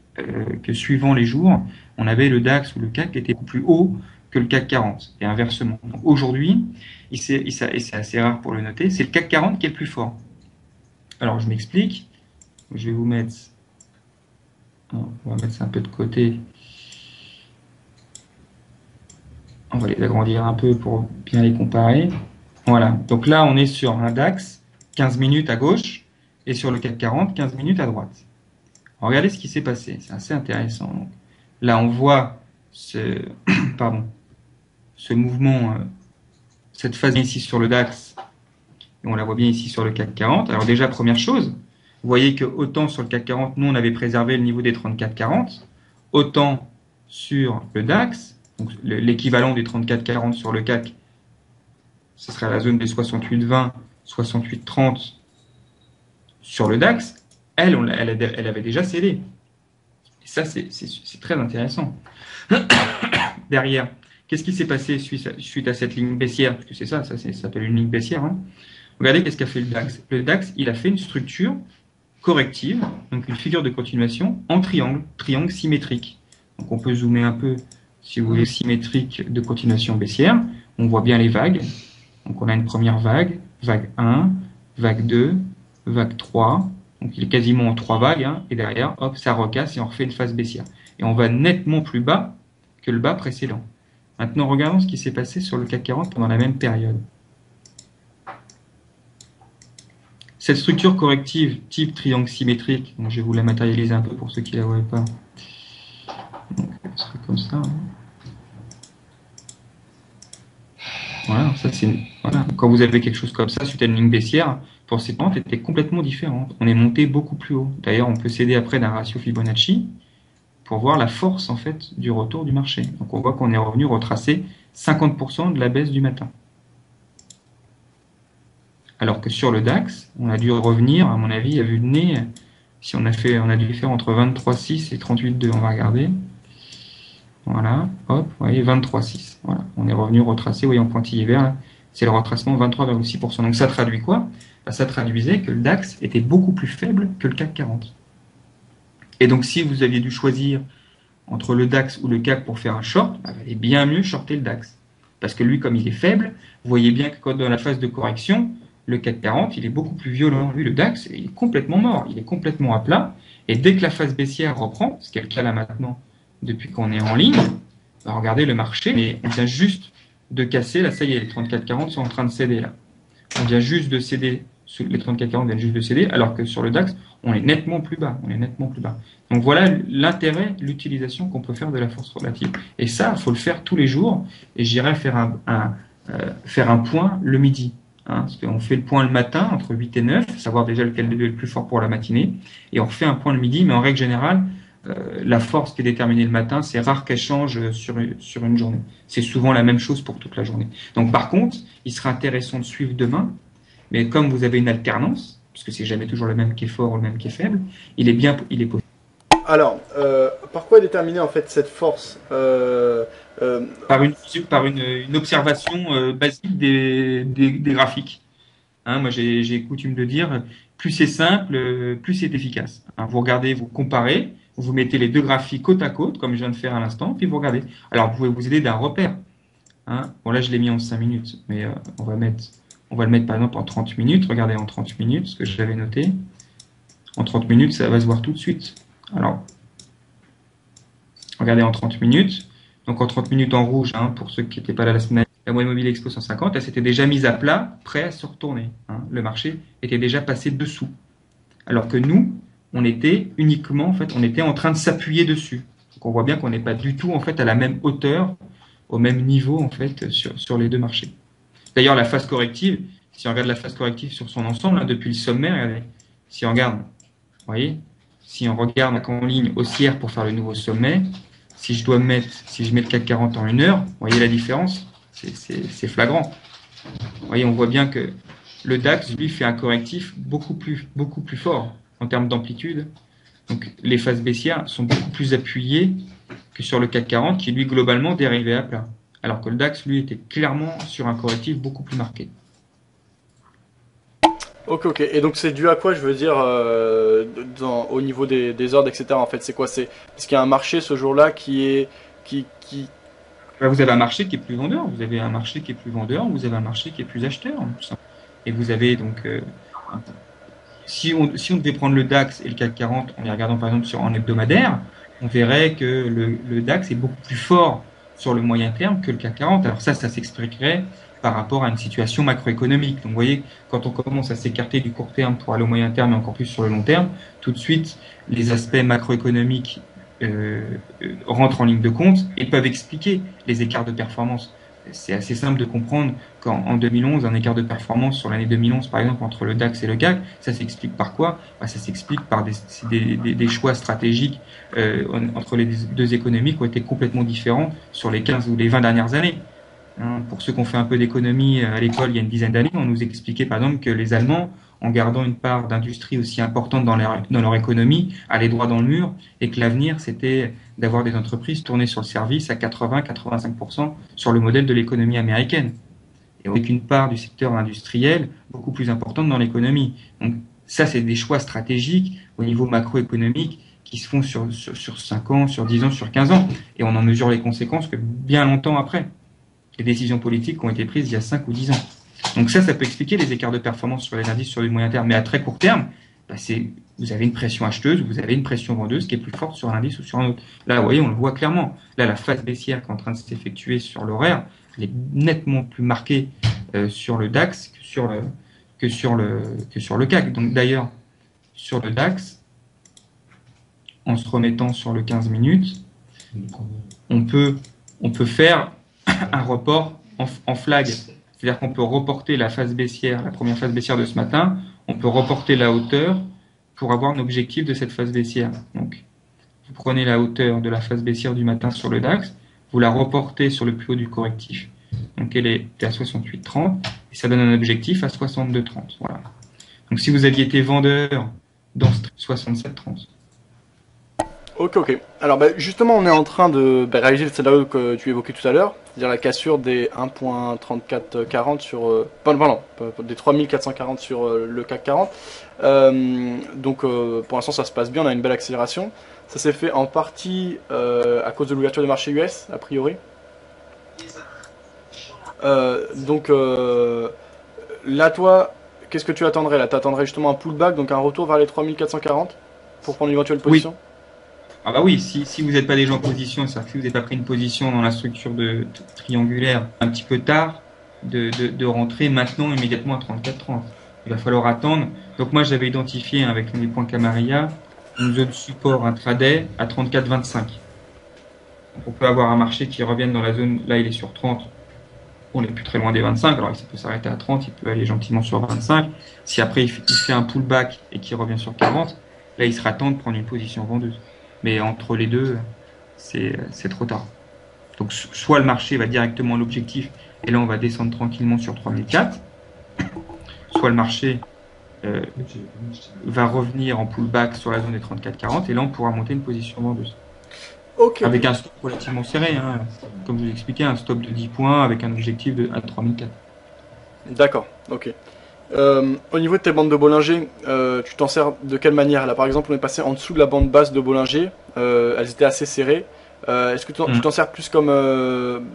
que suivant les jours, on avait le DAX ou le CAC qui était plus haut que le CAC 40 et inversement. Donc aujourd'hui, et c'est assez rare pour le noter, c'est le CAC 40 qui est le plus fort. Alors je m'explique, je vais vous mettre, on va mettre ça un peu de côté. On va les agrandir un peu pour bien les comparer. Voilà. Donc là, on est sur un DAX, 15 minutes à gauche, et sur le CAC 40, 15 minutes à droite. Alors, regardez ce qui s'est passé. C'est assez intéressant. Donc, là, on voit pardon, ce mouvement, cette phase ici sur le DAX, et on la voit bien ici sur le CAC 40. Alors déjà, première chose, vous voyez que autant sur le CAC 40, nous, on avait préservé le niveau des 34,40, autant sur le DAX, donc l'équivalent des 34,40 sur le CAC, ce serait la zone des 68,20, 68,30 sur le DAX, elle avait déjà cédé. Et ça, c'est très intéressant. Derrière, qu'est-ce qui s'est passé suite à cette ligne baissière? Parce que c'est ça s'appelle une ligne baissière. Hein. Regardez qu'est-ce qu'a fait le DAX. Le DAX, il a fait une structure corrective, donc une figure de continuation en triangle symétrique. Donc on peut zoomer un peu, si vous voulez, symétrique de continuation baissière. On voit bien les vagues. Donc on a une première vague, vague 1, vague 2, vague 3. Donc il est quasiment en 3 vagues, hein, et derrière, hop, ça recasse et on refait une phase baissière. Et on va nettement plus bas que le bas précédent. Maintenant, regardons ce qui s'est passé sur le CAC 40 pendant la même période. Cette structure corrective type triangle symétrique, donc je vais vous la matérialiser un peu pour ceux qui ne la voient pas. Donc, ce serait comme ça. Hein. Voilà, ça c'est. Voilà. Quand vous avez quelque chose comme ça, suite à une ligne baissière, pour cette pente était complètement différente. On est monté beaucoup plus haut. D'ailleurs, on peut s'aider après d'un ratio Fibonacci pour voir la force en fait du retour du marché. Donc on voit qu'on est revenu retracer 50% de la baisse du matin. Alors que sur le DAX, on a dû revenir, à mon avis, à vue de nez, si on a dû faire entre 23,6 et 38,2. On va regarder. Voilà, hop, vous voyez, 23,6. Voilà, on est revenu retracer, vous voyez, en pointillé vert, c'est le retracement 23,6%. Donc ça traduit quoi? Ça traduisait que le DAX était beaucoup plus faible que le CAC 40. Et donc si vous aviez dû choisir entre le DAX ou le CAC pour faire un short, il valait bien mieux shorter le DAX. Parce que lui, comme il est faible, vous voyez bien que quand dans la phase de correction, le CAC 40, il est beaucoup plus violent. Lui, le DAX, il est complètement mort, il est complètement à plat. Et dès que la phase baissière reprend, ce qui est le cas là maintenant, depuis qu'on est en ligne, bah regardez le marché, mais on vient juste de casser, là ça y est, les 34,40 sont en train de céder là. On vient juste de céder, les 34,40 viennent juste de céder, alors que sur le DAX, on est nettement plus bas, Donc voilà l'intérêt, l'utilisation qu'on peut faire de la force relative. Et ça, il faut le faire tous les jours, et j'irai faire un point le midi. Hein, parce qu'on fait le point le matin entre 8 et 9, savoir déjà lequel est le plus fort pour la matinée, et on refait un point le midi, mais en règle générale, la force qui est déterminée le matin, c'est rare qu'elle change sur une journée. C'est souvent la même chose pour toute la journée. Donc par contre, il sera intéressant de suivre demain, mais comme vous avez une alternance, parce que c'est jamais toujours le même qui est fort ou le même qui est faible, il est possible. Alors, par quoi déterminer en fait cette force Par une observation basique des graphiques. Hein, moi, j'ai coutume de dire, plus c'est simple, plus c'est efficace. Hein, vous regardez, vous comparez, vous mettez les deux graphiques côte à côte, comme je viens de faire à l'instant, puis vous regardez. Alors, vous pouvez vous aider d'un repère. Hein. Bon, là, je l'ai mis en 5 minutes, mais on va le mettre par exemple en 30 minutes. Regardez en 30 minutes, ce que je l'avais noté. En 30 minutes, ça va se voir tout de suite. Alors, regardez en 30 minutes. Donc, en 30 minutes en rouge, hein, pour ceux qui n'étaient pas là la semaine, la moyenne mobile Expo 150, elle s'était déjà mise à plat, prêt à se retourner. Hein. Le marché était déjà passé dessous. Alors que nous, on était uniquement, en fait, on était en train de s'appuyer dessus. Donc, on voit bien qu'on n'est pas du tout, en fait, à la même hauteur, au même niveau, en fait, sur les deux marchés. D'ailleurs, la phase corrective, si on regarde la phase corrective sur son ensemble, là, depuis le sommet, regardez, si on regarde, vous voyez, si on regarde en ligne haussière pour faire le nouveau sommet, si je mets le CAC 40 en 1 heure, vous voyez la différence, c'est flagrant. Vous voyez, on voit bien que le DAX, lui, fait un correctif beaucoup plus fort en termes d'amplitude. Donc, les phases baissières sont beaucoup plus appuyées que sur le CAC 40, qui, lui, globalement, dérivait à plat. Alors que le DAX, lui, était clairement sur un correctif beaucoup plus marqué. Ok. Et donc c'est dû à quoi, je veux dire, au niveau des ordres, etc. En fait, c'est quoi? C'est parce qu'il y a un marché ce jour-là qui Vous avez un marché qui est plus vendeur, vous avez un marché qui est plus vendeur, vous avez un marché qui est plus acheteur. Et vous avez donc, si on devait prendre le DAX et le CAC 40 en les regardant par exemple en hebdomadaire, on verrait que le DAX est beaucoup plus fort sur le moyen terme que le CAC 40. Alors ça s'expliquerait par rapport à une situation macroéconomique. Donc vous voyez, quand on commence à s'écarter du court terme pour aller au moyen terme et encore plus sur le long terme, tout de suite, les aspects macroéconomiques rentrent en ligne de compte et peuvent expliquer les écarts de performance. C'est assez simple de comprendre qu'en 2011, un écart de performance sur l'année 2011, par exemple, entre le DAX et le CAC, ça s'explique par quoi? Ça s'explique par des choix stratégiques entre les deux économies qui ont été complètement différents sur les 15 ou les 20 dernières années. Pour ceux qui ont fait un peu d'économie à l'école il y a une dizaine d'années, on nous expliquait par exemple que les Allemands, en gardant une part d'industrie aussi importante dans leur économie, allaient droit dans le mur et que l'avenir, c'était d'avoir des entreprises tournées sur le service à 80-85% sur le modèle de l'économie américaine. Et avec une part du secteur industriel beaucoup plus importante dans l'économie. Donc ça, c'est des choix stratégiques au niveau macroéconomique qui se font sur 5 ans, sur 10 ans, sur 15 ans. Et on en mesure les conséquences que bien longtemps après. Les décisions politiques qui ont été prises il y a 5 ou 10 ans. Donc ça peut expliquer les écarts de performance sur les indices sur du moyen terme. Mais à très court terme, vous avez une pression acheteuse, vous avez une pression vendeuse qui est plus forte sur un indice ou sur un autre. Là, vous voyez, on le voit clairement. Là, la phase baissière qui est en train de s'effectuer sur l'horaire, elle est nettement plus marquée sur le DAX que sur le CAC. Donc d'ailleurs, sur le DAX, en se remettant sur le 15 minutes, on peut faire un report en flag. C'est-à-dire qu'on peut reporter la phase baissière, la première phase baissière de ce matin, on peut reporter la hauteur pour avoir un objectif de cette phase baissière. Donc, vous prenez la hauteur de la phase baissière du matin sur le DAX, vous la reportez sur le plus haut du correctif. Donc, elle était à 68,30 et ça donne un objectif à 62,30. Voilà. Donc, si vous aviez été vendeur dans 67,30. Ok. Alors justement, on est en train de réaliser le scénario que tu évoquais tout à l'heure, c'est-à-dire la cassure des 1.3440 sur... pardon, des 3440 sur le CAC 40. Donc pour l'instant, ça se passe bien, on a une belle accélération. Ça s'est fait en partie à cause de l'ouverture des marchés US, a priori. Donc là, toi, qu'est-ce que tu attendrais là? Tu attendrais justement un pullback, donc un retour vers les 3440 pour prendre une éventuelle position? Oui. Ah bah oui, si vous n'êtes pas déjà en position, c'est-à-dire si vous n'avez pas pris une position dans la structure de triangulaire un petit peu tard, de rentrer maintenant immédiatement à 34,30. Il va falloir attendre. Donc moi j'avais identifié avec mes points Camarilla une zone support intraday à 34,25. Donc on peut avoir un marché qui revienne dans la zone, là il est sur 30, on n'est plus très loin des 25, alors il peut s'arrêter à 30, il peut aller gentiment sur 25. Si après il fait un pullback et qu'il revient sur 40, là il sera temps de prendre une position vendeuse. Mais entre les deux, c'est trop tard. Donc soit le marché va directement à l'objectif et là on va descendre tranquillement sur 3004, soit le marché va revenir en pullback sur la zone des 34,40 et là on pourra monter une position vendeuse. Okay. Avec un stop relativement serré, hein. Comme je vous l'expliquais, un stop de 10 points avec un objectif à 3004. D'accord, ok. Au niveau de tes bandes de Bollinger, tu t'en sers de quelle manière? Là par exemple on est passé en dessous de la bande basse de Bollinger, elles étaient assez serrées. Est-ce que tu t'en sers plus comme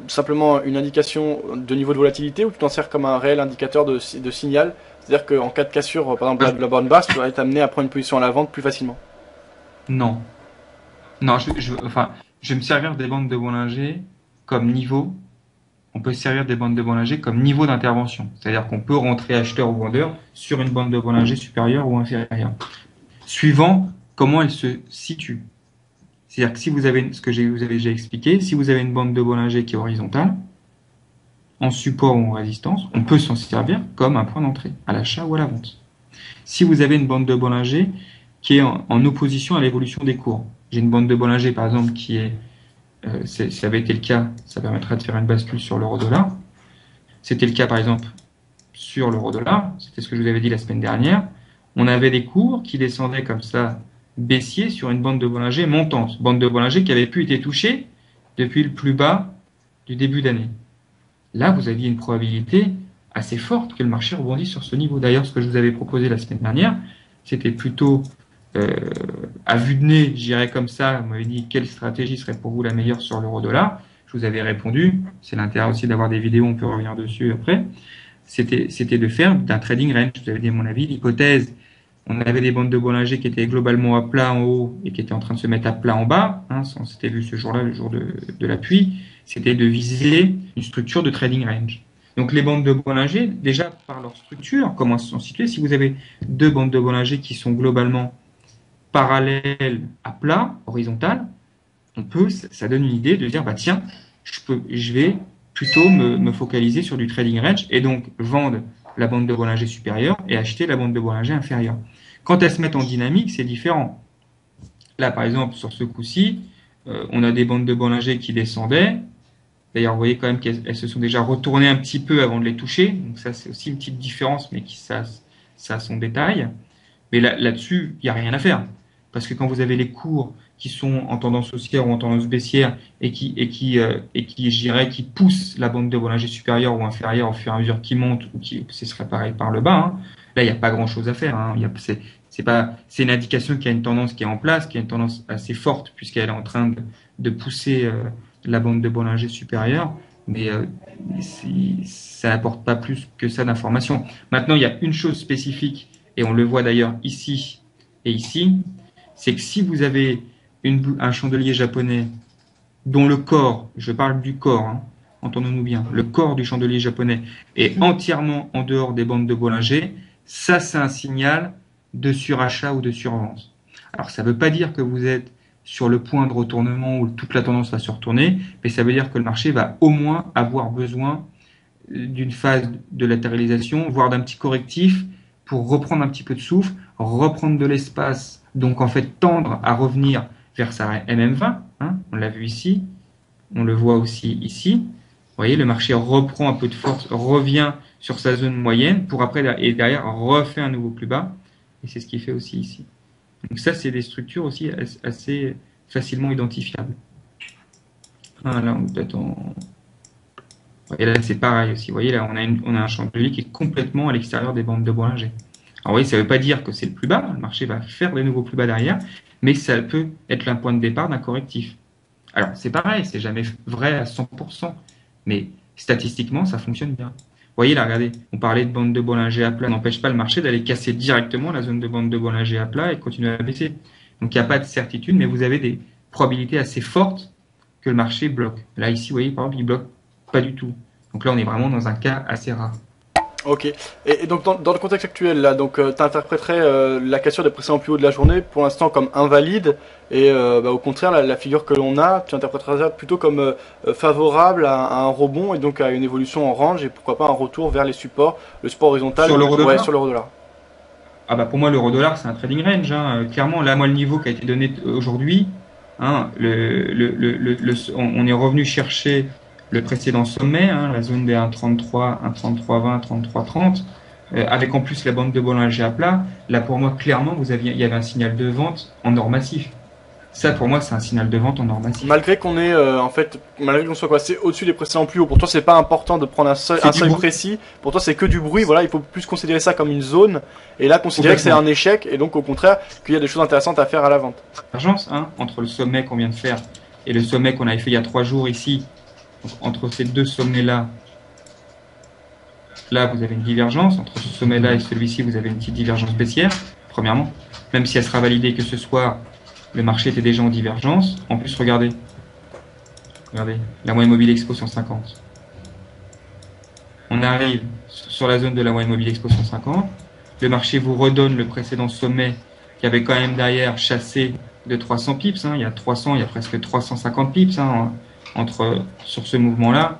simplement une indication de niveau de volatilité ou tu t'en sers comme un réel indicateur de signal? C'est-à-dire qu'en cas de cassure, par exemple de la bande basse, tu vas être amené à prendre une position à la vente plus facilement? Non. Non, je vais me servir des bandes de Bollinger comme niveau. On peut se servir des bandes de Bollinger comme niveau d'intervention. C'est-à-dire qu'on peut rentrer acheteur ou vendeur sur une bande de Bollinger supérieure ou inférieure. Suivant comment elle se situe. C'est-à-dire que si vous avez, ce que vous avez déjà expliqué, si vous avez une bande de Bollinger qui est horizontale, en support ou en résistance, on peut s'en servir comme un point d'entrée, à l'achat ou à la vente. Si vous avez une bande de Bollinger qui est en opposition à l'évolution des cours, j'ai une bande de Bollinger par exemple qui est ça avait été le cas, ça permettra de faire une bascule sur l'euro-dollar. C'était le cas par exemple sur l'euro-dollar, c'était ce que je vous avais dit la semaine dernière. On avait des cours qui descendaient comme ça, baissiers sur une bande de Bollinger montante. Bande de Bollinger qui avait pu été touchée depuis le plus bas du début d'année. Là, vous aviez une probabilité assez forte que le marché rebondisse sur ce niveau. D'ailleurs, ce que je vous avais proposé la semaine dernière, c'était plutôt à vue de nez, j'irais comme ça, vous m'avez dit quelle stratégie serait pour vous la meilleure sur l'euro-dollar. Je vous avais répondu, c'est l'intérêt aussi d'avoir des vidéos, on peut revenir dessus après. C'était de faire d'un trading range. Je vous avais dit, à mon avis, l'hypothèse On avait des bandes de Bollinger qui étaient globalement à plat en haut et qui étaient en train de se mettre à plat en bas. Hein, on s'était vu ce jour-là, le jour de l'appui. C'était de viser une structure de trading range. Donc les bandes de Bollinger, déjà par leur structure, comment elles sont situées, si vous avez deux bandes de Bollinger qui sont globalement parallèles à plat, horizontales, ça donne une idée de dire, bah tiens, je vais plutôt me focaliser sur du trading range et donc vendre la bande de Bollinger supérieure et acheter la bande de Bollinger inférieure. Quand elles se mettent en dynamique, c'est différent. Là, par exemple, sur ce coup-ci, on a des bandes de Bollinger qui descendaient. D'ailleurs, vous voyez quand même qu'elles se sont déjà retournées un petit peu avant de les toucher. Donc ça, c'est aussi une petite différence, mais ça a son détail. Mais là-dessus, il n'y a rien à faire. Parce que quand vous avez les cours qui sont en tendance haussière ou en tendance baissière et je dirais, qui poussent la bande de Bollinger supérieure ou inférieure au fur et à mesure qu'ils montent ou ce serait pareil par le bas, hein. Là, il n'y a pas grand-chose à faire, hein. C'est une indication qu'il y a une tendance qui est en place, qui a une tendance assez forte puisqu'elle est en train de pousser la bande de Bollinger supérieure, mais ça n'apporte pas plus que ça d'informations. Maintenant, il y a une chose spécifique, et on le voit d'ailleurs ici et ici, c'est que si vous avez un chandelier japonais dont le corps, je parle du corps, hein, entendons-nous bien, le corps du chandelier japonais est entièrement en dehors des bandes de Bollinger, ça c'est un signal de surachat ou de survente. Alors ça ne veut pas dire que vous êtes sur le point de retournement où toute la tendance va se retourner, mais ça veut dire que le marché va au moins avoir besoin d'une phase de latéralisation, voire d'un petit correctif pour reprendre un petit peu de souffle, reprendre de l'espace, donc en fait tendre à revenir vers sa MM20, hein, on l'a vu ici, on le voit aussi ici. Vous voyez, le marché reprend un peu de force, revient sur sa zone moyenne pour après, et derrière, refait un nouveau plus bas. Et c'est ce qu'il fait aussi ici. Donc ça, c'est des structures aussi assez facilement identifiables. Ah, là, on est peut-être en... Et là, c'est pareil aussi. Vous voyez, là, on a un chandelier qui est complètement à l'extérieur des bandes de Bollinger. Alors, vous voyez, ça ne veut pas dire que c'est le plus bas. Le marché va faire des nouveaux plus bas derrière, mais ça peut être un point de départ d'un correctif. Alors, c'est pareil, c'est jamais vrai à 100%, mais statistiquement, ça fonctionne bien. Vous voyez là, regardez, on parlait de bande de Bollinger à plat, n'empêche pas le marché d'aller casser directement la zone de bande de Bollinger à plat et continuer à baisser. Donc, il n'y a pas de certitude, mais vous avez des probabilités assez fortes que le marché bloque. Là, ici, vous voyez, par exemple, il bloque pas du tout. Donc là, on est vraiment dans un cas assez rare. Ok. Et donc dans le contexte actuel là, donc tu interpréterais la cassure des précédents plus hauts de la journée pour l'instant comme invalide et au contraire la figure que l'on a, tu interpréterais ça plutôt comme favorable à un rebond et donc à une évolution en range et pourquoi pas un retour vers les supports, le support horizontal sur l'euro-dollar. Ouais, sur l'euro-dollar. Ah bah pour moi l'euro-dollar c'est un trading range, hein. Clairement là moi le niveau qui a été donné aujourd'hui, hein, on est revenu chercher le précédent sommet, hein, la zone des 1,33, 1,33,20, 33,30, avec en plus la bande de Bollinger à plat. Là, pour moi, clairement, il y avait un signal de vente en or massif. Ça, pour moi, c'est un signal de vente en or massif. Malgré qu'on est, malgré qu'on soit passé au-dessus des précédents plus hauts, pour toi, c'est pas important de prendre un seuil précis. Pour toi, c'est que du bruit. Voilà, il faut plus considérer ça comme une zone. Et là, considérer que c'est un échec. Et donc, au contraire, qu'il y a des choses intéressantes à faire à la vente. Divergence, hein, entre le sommet qu'on vient de faire et le sommet qu'on avait fait il y a 3 jours ici. Donc, entre ces deux sommets-là, là, vous avez une divergence. Entre ce sommet-là et celui-ci, vous avez une petite divergence baissière, premièrement. Même si elle sera validée que ce soir, le marché était déjà en divergence. En plus, regardez, la moyenne mobile Expo 150. On arrive sur la zone de la moyenne mobile Expo 150. Le marché vous redonne le précédent sommet qui avait quand même derrière chassé de 300 pips. Hein. Il y a presque 350 pips, hein, sur ce mouvement-là,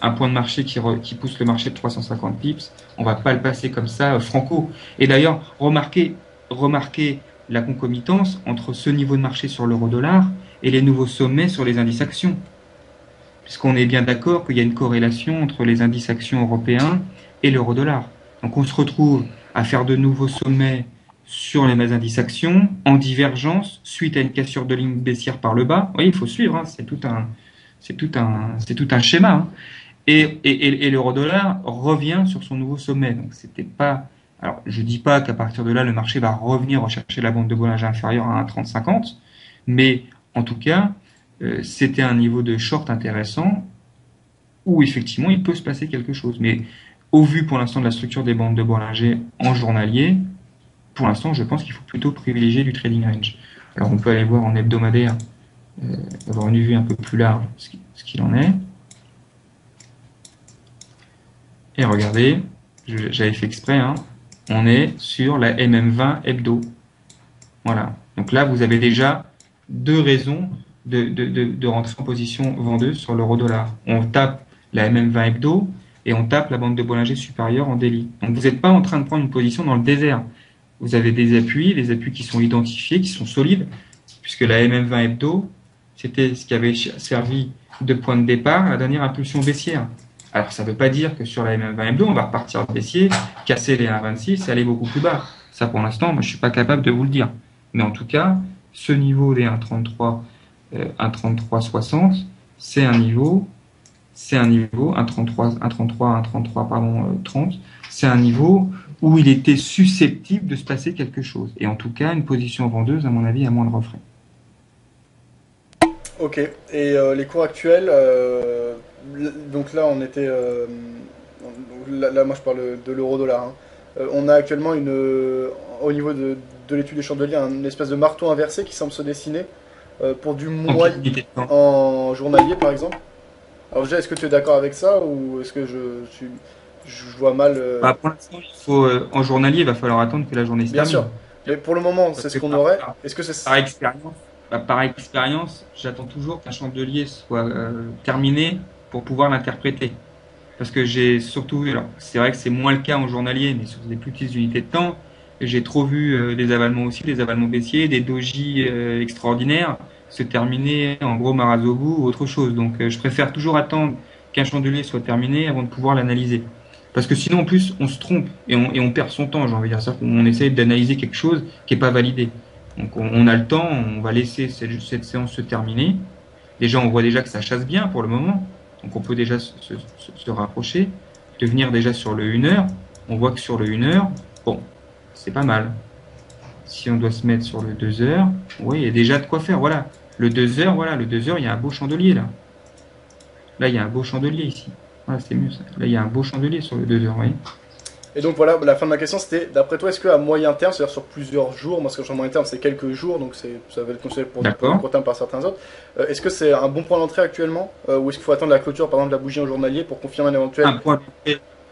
un point de marché qui pousse le marché de 350 pips, on va pas le passer comme ça franco. Et d'ailleurs, remarquez la concomitance entre ce niveau de marché sur l'euro-dollar et les nouveaux sommets sur les indices actions. Puisqu'on est bien d'accord qu'il y a une corrélation entre les indices actions européens et l'euro-dollar. Donc on se retrouve à faire de nouveaux sommets sur les indices actions en divergence suite à une cassure de ligne baissière par le bas. Oui, il faut suivre, hein, c'est tout un schéma. Hein. Et l'euro-dollar revient sur son nouveau sommet. Donc c'était pas. Alors je dis pas qu'à partir de là le marché va revenir rechercher la bande de Bollinger inférieure à 1,3050, mais en tout cas c'était un niveau de short intéressant où effectivement il peut se passer quelque chose. Mais au vu pour l'instant de la structure des bandes de Bollinger en journalier, pour l'instant, je pense qu'il faut plutôt privilégier du trading range. Alors, on peut aller voir en hebdomadaire, avoir une vue un peu plus large ce qu'il en est. Et regardez, j'avais fait exprès, hein, on est sur la MM20 hebdo. Voilà. Donc là, vous avez déjà deux raisons de rentrer en position vendeuse sur l'euro-dollar. On tape la MM20 hebdo et on tape la bande de Bollinger supérieure en daily. Donc vous n'êtes pas en train de prendre une position dans le désert. Vous avez des appuis qui sont identifiés, qui sont solides, puisque la MM20 hebdo, c'était ce qui avait servi de point de départ à la dernière impulsion baissière. Alors ça ne veut pas dire que sur la MM20 hebdo, on va repartir baissier, casser les 1,26 et aller beaucoup plus bas. Ça pour l'instant, moi je suis pas capable de vous le dire. Mais en tout cas, ce niveau des 1,33, 1,33,60, c'est un niveau 1,33, pardon, 30, c'est un niveau où il était susceptible de se passer quelque chose. Et en tout cas, une position vendeuse, à mon avis, à moindre frais. Ok, et les cours actuels, donc là on était, là moi je parle de l'euro-dollar, hein. On a actuellement au niveau de l'étude des chandeliers, une espèce de marteau inversé qui semble se dessiner pour du moyen en journalier par exemple. Alors déjà, est-ce que tu es d'accord avec ça ou est-ce que je vois mal Pour l'instant, en journalier, il va falloir attendre que la journée se Bien termine. sûr, mais pour le moment, c'est ce qu'on aurait. Est-ce que c'est par expérience, j'attends toujours qu'un chandelier soit terminé pour pouvoir l'interpréter. Parce que j'ai surtout vu, alors c'est vrai que c'est moins le cas en journalier, mais sur des plus petites unités de temps, j'ai trop vu des avalements aussi, des avalements baissiers, des dojis extraordinaires se terminer en gros Marazogu ou autre chose. Donc je préfère toujours attendre qu'un chandelier soit terminé avant de pouvoir l'analyser. Parce que sinon en plus on se trompe et on perd son temps, j'ai envie de dire ça, on essaye d'analyser quelque chose qui n'est pas validé. Donc on a le temps, on va laisser cette séance se terminer. Déjà on voit déjà que ça chasse bien pour le moment. Donc on peut déjà se rapprocher, de venir déjà sur le 1 heure. On voit que sur le 1 heure, bon, c'est pas mal. Si on doit se mettre sur le 2 heures, oui, il y a déjà de quoi faire. Voilà, le 2 heures, voilà, le 2 heures, il y a un beau chandelier là. Là, il y a un beau chandelier ici. Voilà, c'est mieux ça. Là, il y a un beau chandelier sur le 2 heures, oui. Et donc voilà, la fin de ma question c'était, d'après toi, est-ce qu'à moyen terme, c'est-à-dire sur plusieurs jours, moi ce que je dis moyen terme c'est quelques jours, donc ça va être conseillé pour le court terme par certains autres, est-ce que c'est un bon point d'entrée actuellement, ou est-ce qu'il faut attendre la clôture par exemple de la bougie en journalier pour confirmer un éventuel...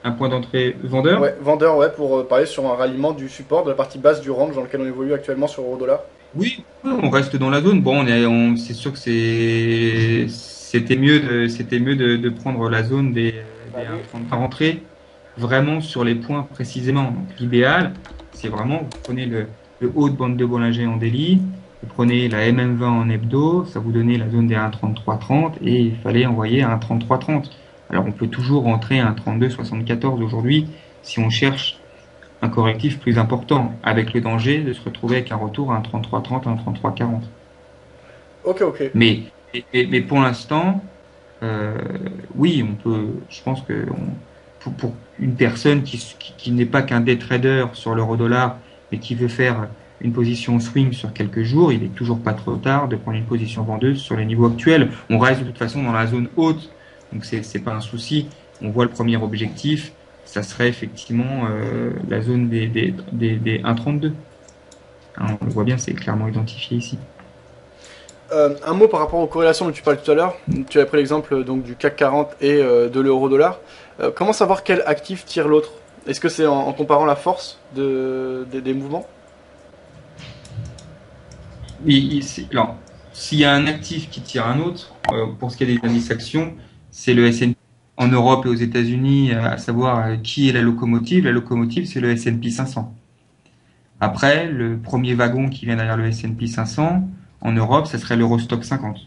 Un point d'entrée vendeur. Ouais, vendeur, ouais, pour parler sur un ralliement du support de la partie basse du range dans lequel on évolue actuellement sur euro-dollar. Oui, on reste dans la zone. Bon, c'est sûr que c'était mieux de prendre la zone des 1,30 par entrée, vraiment sur les points précisément. Donc l'idéal, c'est vraiment, vous prenez le haut de bande de Bollinger en daily, vous prenez la MM20 en hebdo, ça vous donnait la zone des 1,3330 et il fallait envoyer un 1,3330. Alors on peut toujours rentrer un 32,74 aujourd'hui si on cherche un correctif plus important, avec le danger de se retrouver avec un retour à un 33,30, un 33,40. Ok. Mais pour l'instant, oui, on peut. Je pense que pour une personne qui n'est pas qu'un day trader sur l'euro-dollar, mais qui veut faire une position swing sur quelques jours, il est toujours pas trop tard de prendre une position vendeuse sur les niveaux actuels. On reste de toute façon dans la zone haute, donc c'est pas un souci. On voit le premier objectif, ça serait effectivement la zone des 1,32. Hein, on le voit bien, c'est clairement identifié ici. Un mot par rapport aux corrélations dont tu parlais tout à l'heure. Tu as pris l'exemple donc du CAC 40 et de l'euro-dollar. Comment savoir quel actif tire l'autre? Est-ce que c'est en comparant la force des mouvements? Alors, s'il y a un actif qui tire un autre, pour ce qui est des indices actions, c'est le S&P. En Europe et aux États-Unis, à savoir qui est la locomotive. La locomotive, c'est le S&P 500. Après, le premier wagon qui vient derrière le S&P 500, en Europe, ça serait l'Eurostock 50.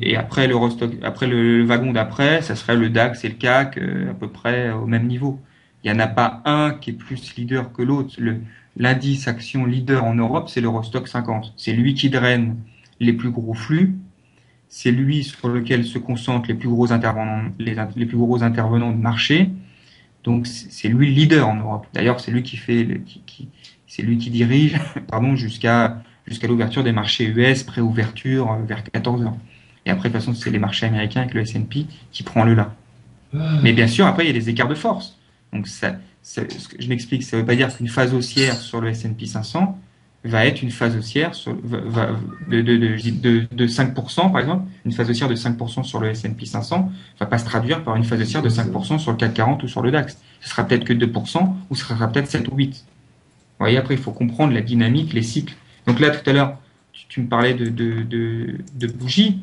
Et après le wagon d'après, ça serait le DAX et le CAC à peu près au même niveau. Il n'y en a pas un qui est plus leader que l'autre. L'indice action leader en Europe, c'est l'Eurostock 50. C'est lui qui draine les plus gros flux. C'est lui sur lequel se concentrent les plus gros intervenants de marché. Donc c'est lui le leader en Europe. D'ailleurs, c'est lui c'est lui qui dirige, jusqu'à l'ouverture des marchés US, préouverture vers 14 heures. Et après, de toute façon, c'est les marchés américains avec le S&P qui prend le là. Mais bien sûr, après, il y a des écarts de force. Donc je m'explique, ça ne veut pas dire qu'une phase haussière sur le S&P 500 va être une phase haussière de 5%, par exemple. Une phase haussière de 5% sur le S&P 500 va pas se traduire par une phase haussière de 5% sur le CAC 40 ou sur le DAX. Ce sera peut-être que 2% ou ce sera peut-être 7 ou 8. Vous voyez, après, il faut comprendre la dynamique, les cycles. Donc là, tout à l'heure, tu me parlais de bougies.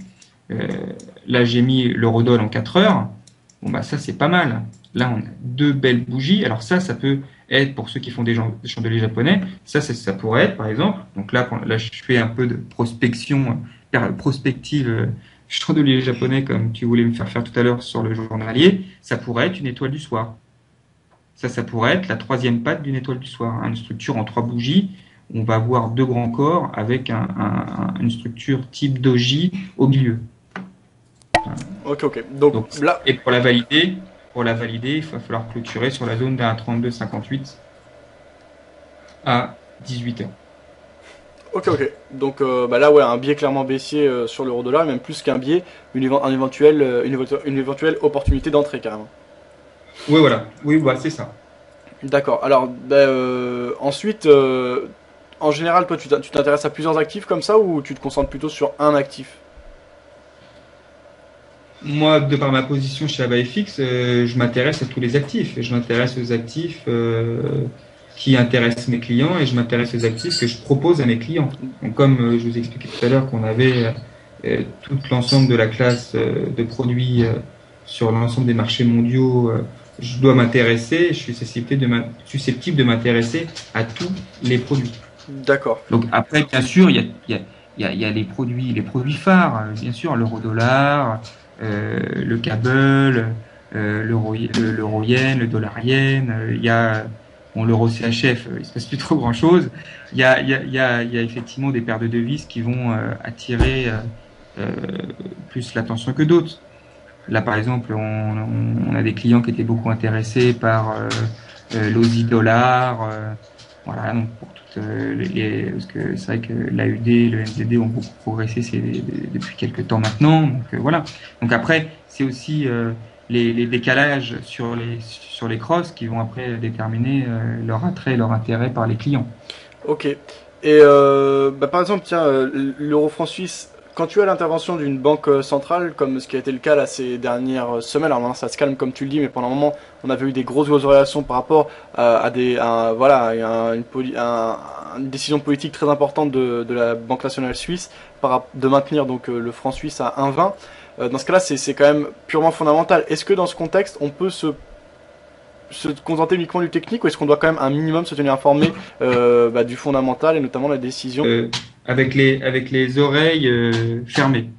Là, j'ai mis l'eurodoll en 4 heures. Bon, bah, ça, c'est pas mal. Là, on a 2 belles bougies. Alors ça peut être pour ceux qui font des chandeliers japonais. Ça pourrait être, par exemple. Donc là, je fais un peu de prospective chandelier japonais, comme tu voulais me faire tout à l'heure sur le journalier. Ça pourrait être une étoile du soir. Ça pourrait être la 3e patte d'une étoile du soir. Une structure en 3 bougies. On va avoir 2 grands corps avec une structure type doji au milieu. Ok. Donc là. Et pour la valider, il va falloir clôturer sur la zone d'un 32,58 à 18 heures. Ok. Donc là, ouais, un biais clairement baissier sur l'euro-dollar, et même plus qu'un biais, une éventuelle opportunité d'entrée carrément. Oui, voilà. Oui, bah, c'est ça. D'accord. Alors, ensuite, en général, toi, tu t'intéresses à plusieurs actifs comme ça ou tu te concentres plutôt sur un actif? Moi, de par ma position chez AbaFX, je m'intéresse à tous les actifs. Je m'intéresse aux actifs qui intéressent mes clients et je m'intéresse aux actifs que je propose à mes clients. Donc, comme je vous ai expliqué tout à l'heure qu'on avait tout l'ensemble de la classe de produits sur l'ensemble des marchés mondiaux, je dois m'intéresser, je suis susceptible de m'intéresser à tous les produits. D'accord. Donc après, bien sûr, il y a les produits phares, bien sûr, l'euro-dollar, le cable, l'euro-yen, le dollar-yen, il y a l'euro-CHF, il se passe plus trop grand-chose. Il y a effectivement des paires de devises qui vont attirer plus l'attention que d'autres. Là, par exemple, on a des clients qui étaient beaucoup intéressés par l'Aussie dollar, voilà, donc pour toutes parce que c'est vrai que l'AUD, le NZD ont beaucoup progressé depuis quelques temps maintenant, donc voilà. Donc après, c'est aussi les décalages sur les crosses qui vont après déterminer leur attrait et leur intérêt par les clients. Ok. Et par exemple, tiens, l'euro-franc suisse, quand tu as l'intervention d'une banque centrale, comme ce qui a été le cas là, ces dernières semaines, alors maintenant ça se calme comme tu le dis, mais pendant un moment, on avait eu des grosses réactions par rapport une décision politique très importante de la Banque nationale suisse de maintenir donc le franc suisse à 1,20. Dans ce cas-là, c'est quand même purement fondamental. Est-ce que dans ce contexte, on peut se contenter uniquement du technique ou est-ce qu'on doit quand même un minimum se tenir informé du fondamental et notamment la décision avec les oreilles fermées.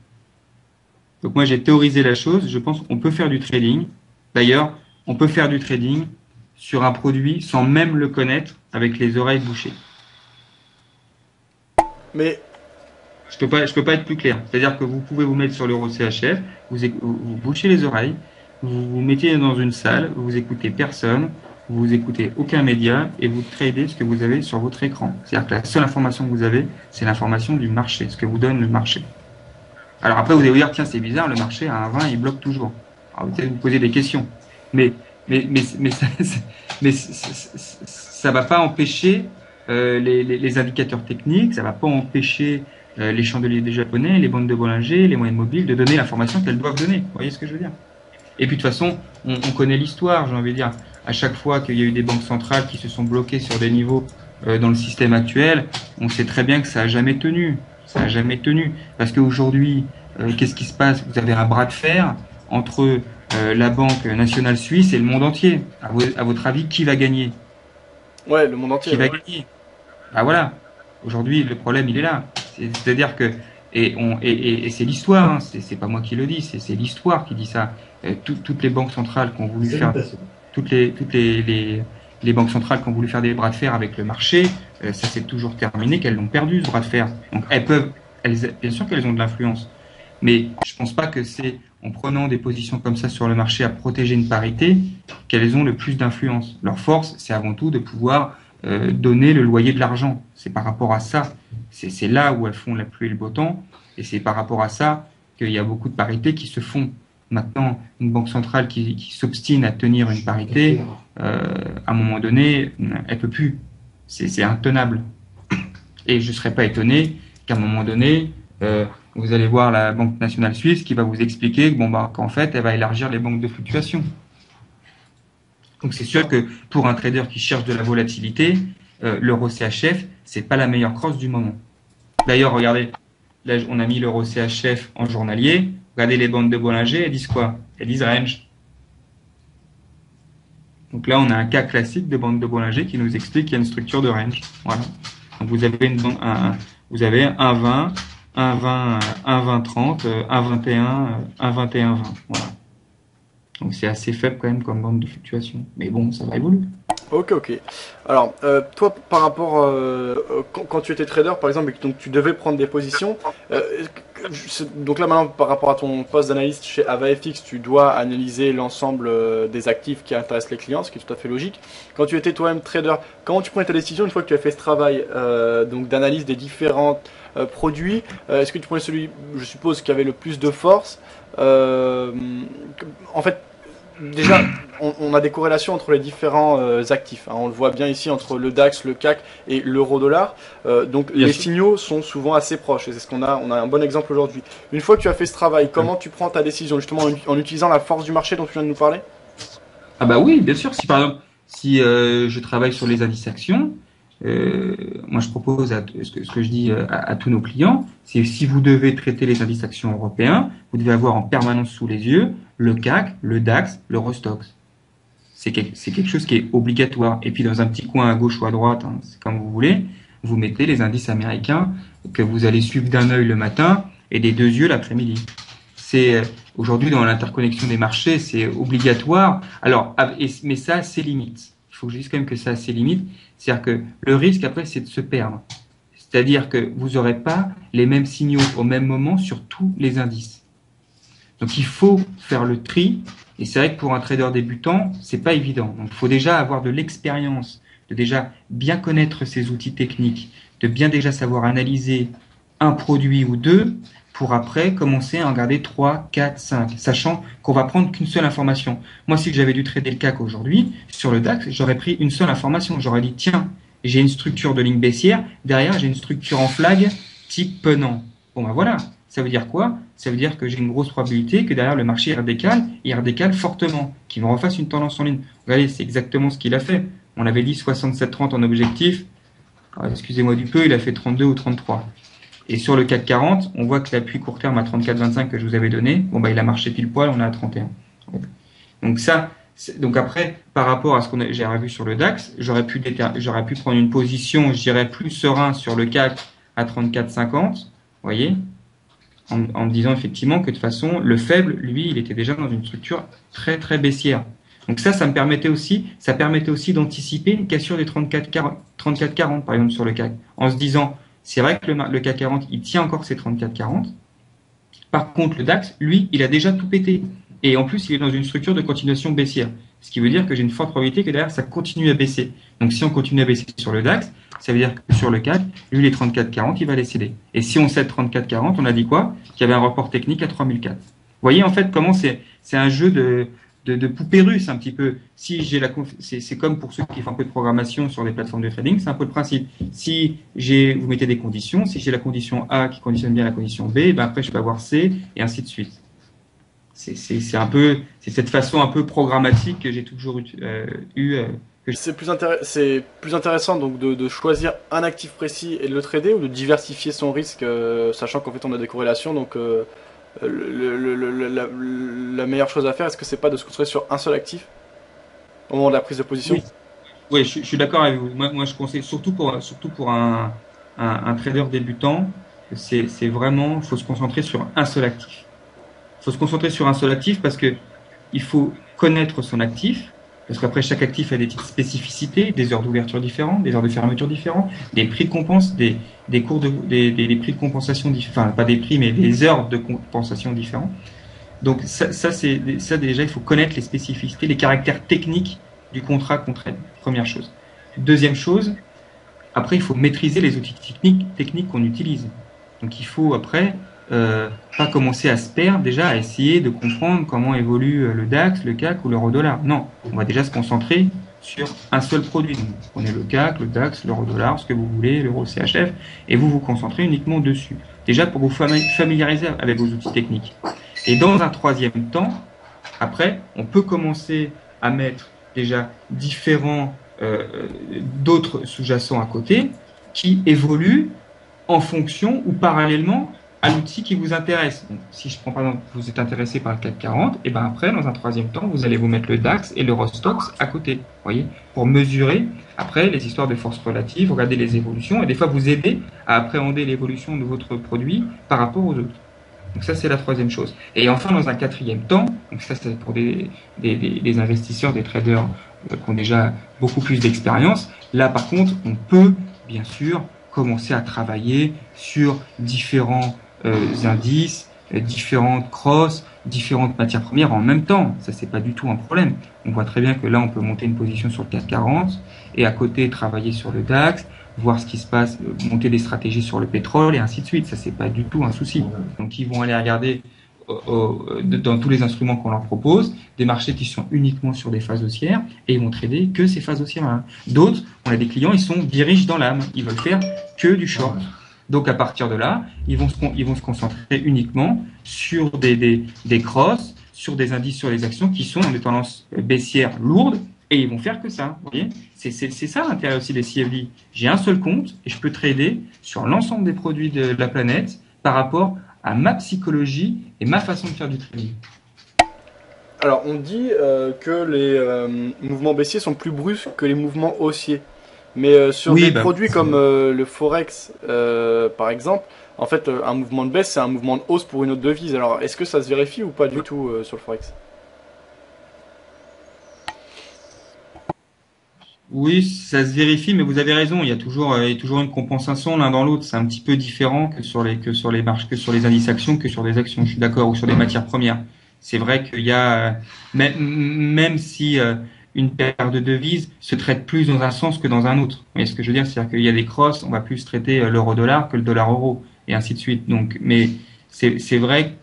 Donc moi j'ai théorisé la chose, je pense qu'on peut faire du trading. D'ailleurs, on peut faire du trading sur un produit sans même le connaître avec les oreilles bouchées. Mais je peux pas être plus clair. C'est-à-dire que vous pouvez vous mettre sur l'euro CHF, vous bouchez les oreilles, vous vous mettez dans une salle, vous écoutez personne, vous écoutez aucun média et vous tradez ce que vous avez sur votre écran. C'est-à-dire que la seule information que vous avez, c'est l'information du marché, ce que vous donne le marché. Alors après, vous allez vous dire, tiens, c'est bizarre, le marché à 1,20, il bloque toujours. Alors vous allez vous poser des questions. Mais ça va pas empêcher les indicateurs techniques, ça va pas empêcher les chandeliers des japonais, les bandes de Bollinger, les moyennes mobiles de donner l'information qu'elles doivent donner. Vous voyez ce que je veux dire? Et puis de toute façon, on connaît l'histoire, j'ai envie de dire. À chaque fois qu'il y a eu des banques centrales qui se sont bloquées sur des niveaux dans le système actuel, on sait très bien que ça a jamais tenu. Ça a jamais tenu. Parce qu'aujourd'hui, qu'est-ce qui se passe? Vous avez un bras de fer entre la Banque nationale suisse et le monde entier. À votre avis, qui va gagner? Ouais, le monde entier. Qui va gagner? Ah voilà. Aujourd'hui, le problème, il est là. C'est-à-dire que et c'est l'histoire, hein, c'est pas moi qui le dis, c'est l'histoire qui dit ça. Toutes les banques centrales qui ont voulu faire, toutes les banques centrales qui ont voulu faire des bras de fer avec le marché, ça s'est toujours terminé qu'elles l'ont perdu ce bras de fer. Donc bien sûr qu'elles ont de l'influence, mais je pense pas que c'est en prenant des positions comme ça sur le marché à protéger une parité qu'elles ont le plus d'influence. Leur force, c'est avant tout de pouvoir donner le loyer de l'argent. C'est par rapport à ça. C'est là où elles font la pluie et le beau temps. Et c'est par rapport à ça qu'il y a beaucoup de parités qui se font. Maintenant, une banque centrale qui s'obstine à tenir une parité, à un moment donné, elle peut plus. C'est intenable. Et je ne serais pas étonné qu'à un moment donné, vous allez voir la Banque nationale suisse qui va vous expliquer que, qu'en fait, elle va élargir les banques de fluctuation. Donc c'est sûr que pour un trader qui cherche de la volatilité, l'euro CHF, c'est pas la meilleure crosse du moment. D'ailleurs, regardez, là on a mis l'euro CHF en journalier. Regardez les bandes de Bollinger, elles disent quoi? Elles disent range. Donc là, on a un cas classique de bande de Bollinger qui nous explique qu'il y a une structure de range. Voilà. Donc vous avez vous avez 1,20, 1,20, 1,20,30, 1,21, 1,21,20. Voilà. Donc c'est assez faible quand même comme bande de fluctuation. Mais bon, ça va évoluer. Ok. Alors, toi, par rapport quand tu étais trader, par exemple, et que donc tu devais prendre des positions, donc là maintenant, par rapport à ton poste d'analyste chez AvaFX, tu dois analyser l'ensemble des actifs qui intéressent les clients, ce qui est tout à fait logique. Quand tu étais toi-même trader, comment tu prenais ta décision une fois que tu as fait ce travail donc d'analyse des différents produits? Est-ce que tu prenais celui, je suppose, qui avait le plus de force? En fait, déjà, on a des corrélations entre les différents actifs. Hein. On le voit bien ici entre le DAX, le CAC et l'euro-dollar. Donc Bien les sûr. signaux sont souvent assez proches. Et c'est ce qu'on a. On a un bon exemple aujourd'hui. Une fois que tu as fait ce travail, comment tu prends ta décision justement en utilisant la force du marché dont tu viens de nous parler? Ah bah oui, bien sûr. Si par exemple, si je travaille sur les indices actions, moi je propose ce que je dis à tous nos clients, c'est si vous devez traiter les indices actions européens, vous devez avoir en permanence sous les yeux le CAC, le DAX, l'Eurostoxx. C'est quelque chose qui est obligatoire. Et puis dans un petit coin à gauche ou à droite, hein, c'est comme vous voulez, vous mettez les indices américains que vous allez suivre d'un œil le matin et des deux yeux l'après-midi. C'est aujourd'hui dans l'interconnexion des marchés, c'est obligatoire. Alors, mais ça a ses limites. Il faut que je dise quand même que ça a ses limites. C'est-à-dire que le risque après, c'est de se perdre. C'est-à-dire que vous n'aurez pas les mêmes signaux au même moment sur tous les indices. Donc il faut faire le tri. Et c'est vrai que pour un trader débutant, c'est pas évident. Donc il faut déjà avoir de l'expérience, de déjà bien connaître ses outils techniques, de bien déjà savoir analyser un produit ou deux pour après commencer à en regarder 3, 4, 5, sachant qu'on va prendre qu'une seule information. Moi, si j'avais dû trader le CAC aujourd'hui, sur le DAX, j'aurais pris une seule information. J'aurais dit, tiens, j'ai une structure de ligne baissière, derrière j'ai une structure en flag type penant. Bon ben voilà, ça veut dire quoi? Ça veut dire que j'ai une grosse probabilité que derrière le marché il redécale fortement, qu'il me refasse une tendance en ligne. Regardez, c'est exactement ce qu'il a fait. On avait dit 67,30 en objectif. Excusez-moi du peu, il a fait 32 ou 33. Et sur le CAC 40, on voit que l'appui court terme à 34,25 que je vous avais donné, bon bah il a marché pile poil, on est à 31. Donc ça, donc après, par rapport à ce que j'ai revu sur le DAX, j'aurais pu prendre une position, je dirais, plus serein sur le CAC à 34,50, vous voyez, en me disant effectivement que de toute façon, le faible, lui, il était déjà dans une structure très très baissière. Donc ça me permettait aussi, d'anticiper une cassure des 34,40 par exemple sur le CAC, en se disant, c'est vrai que le CAC 40, il tient encore ses 34,40. Par contre, le DAX, lui, il a déjà tout pété. Et en plus, il est dans une structure de continuation baissière. Ce qui veut dire que j'ai une forte probabilité que derrière, ça continue à baisser. Donc, si on continue à baisser sur le DAX, ça veut dire que sur le CAC, lui, les 34,40, il va les céder. Et si on cède 34,40, on a dit quoi? Qu'il y avait un report technique à 3004. Vous voyez, en fait, comment c'est un jeu de poupée russe un petit peu. Si j'ai c'est comme pour ceux qui font un peu de programmation sur des plateformes de trading, c'est un peu le principe. Si vous mettez des conditions, si j'ai la condition A qui conditionne bien la condition B, ben après je peux avoir C et ainsi de suite. C'est cette façon un peu programmatique que j'ai toujours eu. C'est plus intéressant donc de choisir un actif précis et de le trader ou de diversifier son risque, sachant qu'en fait on a des corrélations, donc la meilleure chose à faire, est-ce que c'est pas de se concentrer sur un seul actif au moment de la prise de position? Oui, je suis d'accord avec vous. Moi, je conseille surtout pour un trader débutant, c'est vraiment, faut se concentrer sur un seul actif. Faut se concentrer sur un seul actif parce que il faut connaître son actif. Parce qu'après, chaque actif a des petites spécificités, des heures d'ouverture différentes, des heures de fermeture différentes, des prix de compense, des cours des prix de compensation différents, enfin, pas des prix, mais des heures de compensation différentes. Donc, ça déjà, il faut connaître les spécificités, les caractères techniques du contrat qu'on traite. Première chose. Deuxième chose, après, il faut maîtriser les outils techniques qu'on utilise. Donc, il faut après pas commencer à se perdre déjà, à essayer de comprendre comment évolue le DAX, le CAC ou l'euro-dollar. Non, on va déjà se concentrer sur un seul produit. Donc, vous prenez le CAC, le DAX, l'euro-dollar, ce que vous voulez, l'euro CHF, et vous vous concentrez uniquement dessus. Déjà pour vous familiariser avec vos outils techniques. Et dans un troisième temps, après, on peut commencer à mettre déjà différents d'autres sous-jacents à côté qui évoluent en fonction ou parallèlement à l'outil qui vous intéresse. Donc, si je prends par exemple, vous êtes intéressé par le CAC 40, et ben après, dans un troisième temps, vous allez vous mettre le DAX et l'Eurostoxx à côté, voyez, pour mesurer après les histoires de force relative, regarder les évolutions et des fois vous aider à appréhender l'évolution de votre produit par rapport aux autres. Donc ça, c'est la troisième chose. Et enfin, dans un quatrième temps, donc ça c'est pour des investisseurs, des traders qui ont déjà beaucoup plus d'expérience. Là, par contre, on peut bien sûr commencer à travailler sur différents indices, différentes crosses, différentes matières premières en même temps. Ça, c'est pas du tout un problème. On voit très bien que là, on peut monter une position sur le CAC 40 et à côté travailler sur le DAX, voir ce qui se passe, monter des stratégies sur le pétrole et ainsi de suite. Ça, c'est pas du tout un souci. Donc, ils vont aller regarder dans tous les instruments qu'on leur propose, des marchés qui sont uniquement sur des phases haussières et ils vont trader que ces phases haussières. D'autres, on a des clients, ils sont diriges dans l'âme, ils veulent faire que du short. Donc à partir de là, ils vont se concentrer uniquement sur des crosses, sur des indices sur les actions qui sont dans des tendances baissières lourdes et ils vont faire que ça. Vous voyez, c'est ça l'intérêt aussi des CFD. J'ai un seul compte et je peux trader sur l'ensemble des produits de la planète par rapport à ma psychologie et ma façon de faire du trading. Alors, on dit que les mouvements baissiers sont plus brusques que les mouvements haussiers. Mais sur des produits comme le Forex, par exemple, en fait, un mouvement de baisse, c'est un mouvement de hausse pour une autre devise. Alors, est-ce que ça se vérifie ou pas du tout sur le Forex? Oui, ça se vérifie, mais vous avez raison. Il y a toujours une compensation l'un dans l'autre. C'est un petit peu différent que sur les marges, que sur les indices actions, que sur des actions. Je suis d'accord, ou sur des matières premières. C'est vrai qu'il y a, même si une paire de devises se traite plus dans un sens que dans un autre. Vous voyez ce que je veux dire? C'est-à-dire qu'il y a des crosses, on va plus traiter l'euro-dollar que le dollar-euro, et ainsi de suite. Donc, mais c'est vrai.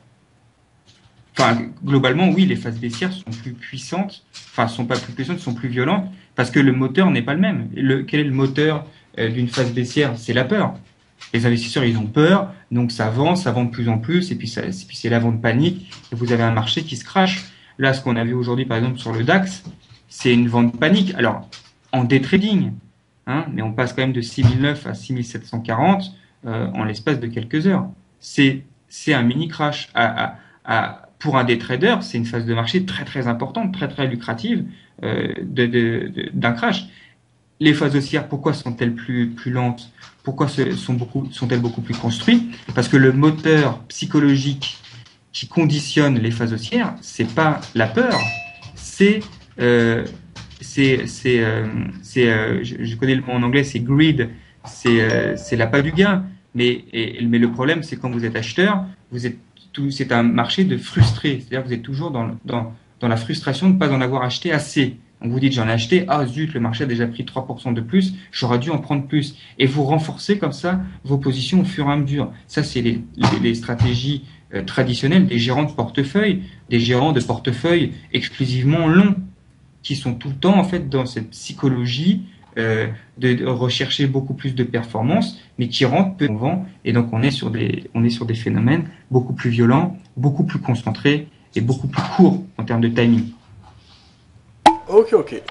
Enfin, globalement, oui, les phases baissières sont plus puissantes. Enfin, sont pas plus puissantes, sont plus violentes parce que le moteur n'est pas le même. Quel est le moteur d'une phase baissière? C'est la peur. Les investisseurs, ils ont peur, donc ça vend de plus en plus, et puis c'est la vente panique, et vous avez un marché qui se crache. Là, ce qu'on a vu aujourd'hui, par exemple, sur le DAX, c'est une vente panique. Alors, en day trading, hein, mais on passe quand même de 6009 à 6740 en l'espace de quelques heures. C'est un mini crash. Pour un day trader, c'est une phase de marché très très importante, très très lucrative d'un crash. Les phases haussières, pourquoi sont-elles plus lentes? Pourquoi sont-elles beaucoup plus construites? Parce que le moteur psychologique qui conditionne les phases haussières, c'est pas la peur, je connais le mot en anglais, c'est greed, c'est l'appât du gain. Mais le problème, c'est quand vous êtes acheteur, c'est un marché de frustrés. C'est-à-dire que vous êtes toujours dans la frustration de ne pas en avoir acheté assez. Donc vous dites, j'en ai acheté, ah zut, le marché a déjà pris 3% de plus, j'aurais dû en prendre plus. Et vous renforcez comme ça vos positions au fur et à mesure. Ça, c'est les stratégies traditionnelles des gérants de portefeuille, exclusivement longs, qui sont tout le temps en fait dans cette psychologie de rechercher beaucoup plus de performance, mais qui rentrent peu en vent. Et donc on est sur des phénomènes beaucoup plus violents, beaucoup plus concentrés et beaucoup plus courts en termes de timing. Ok.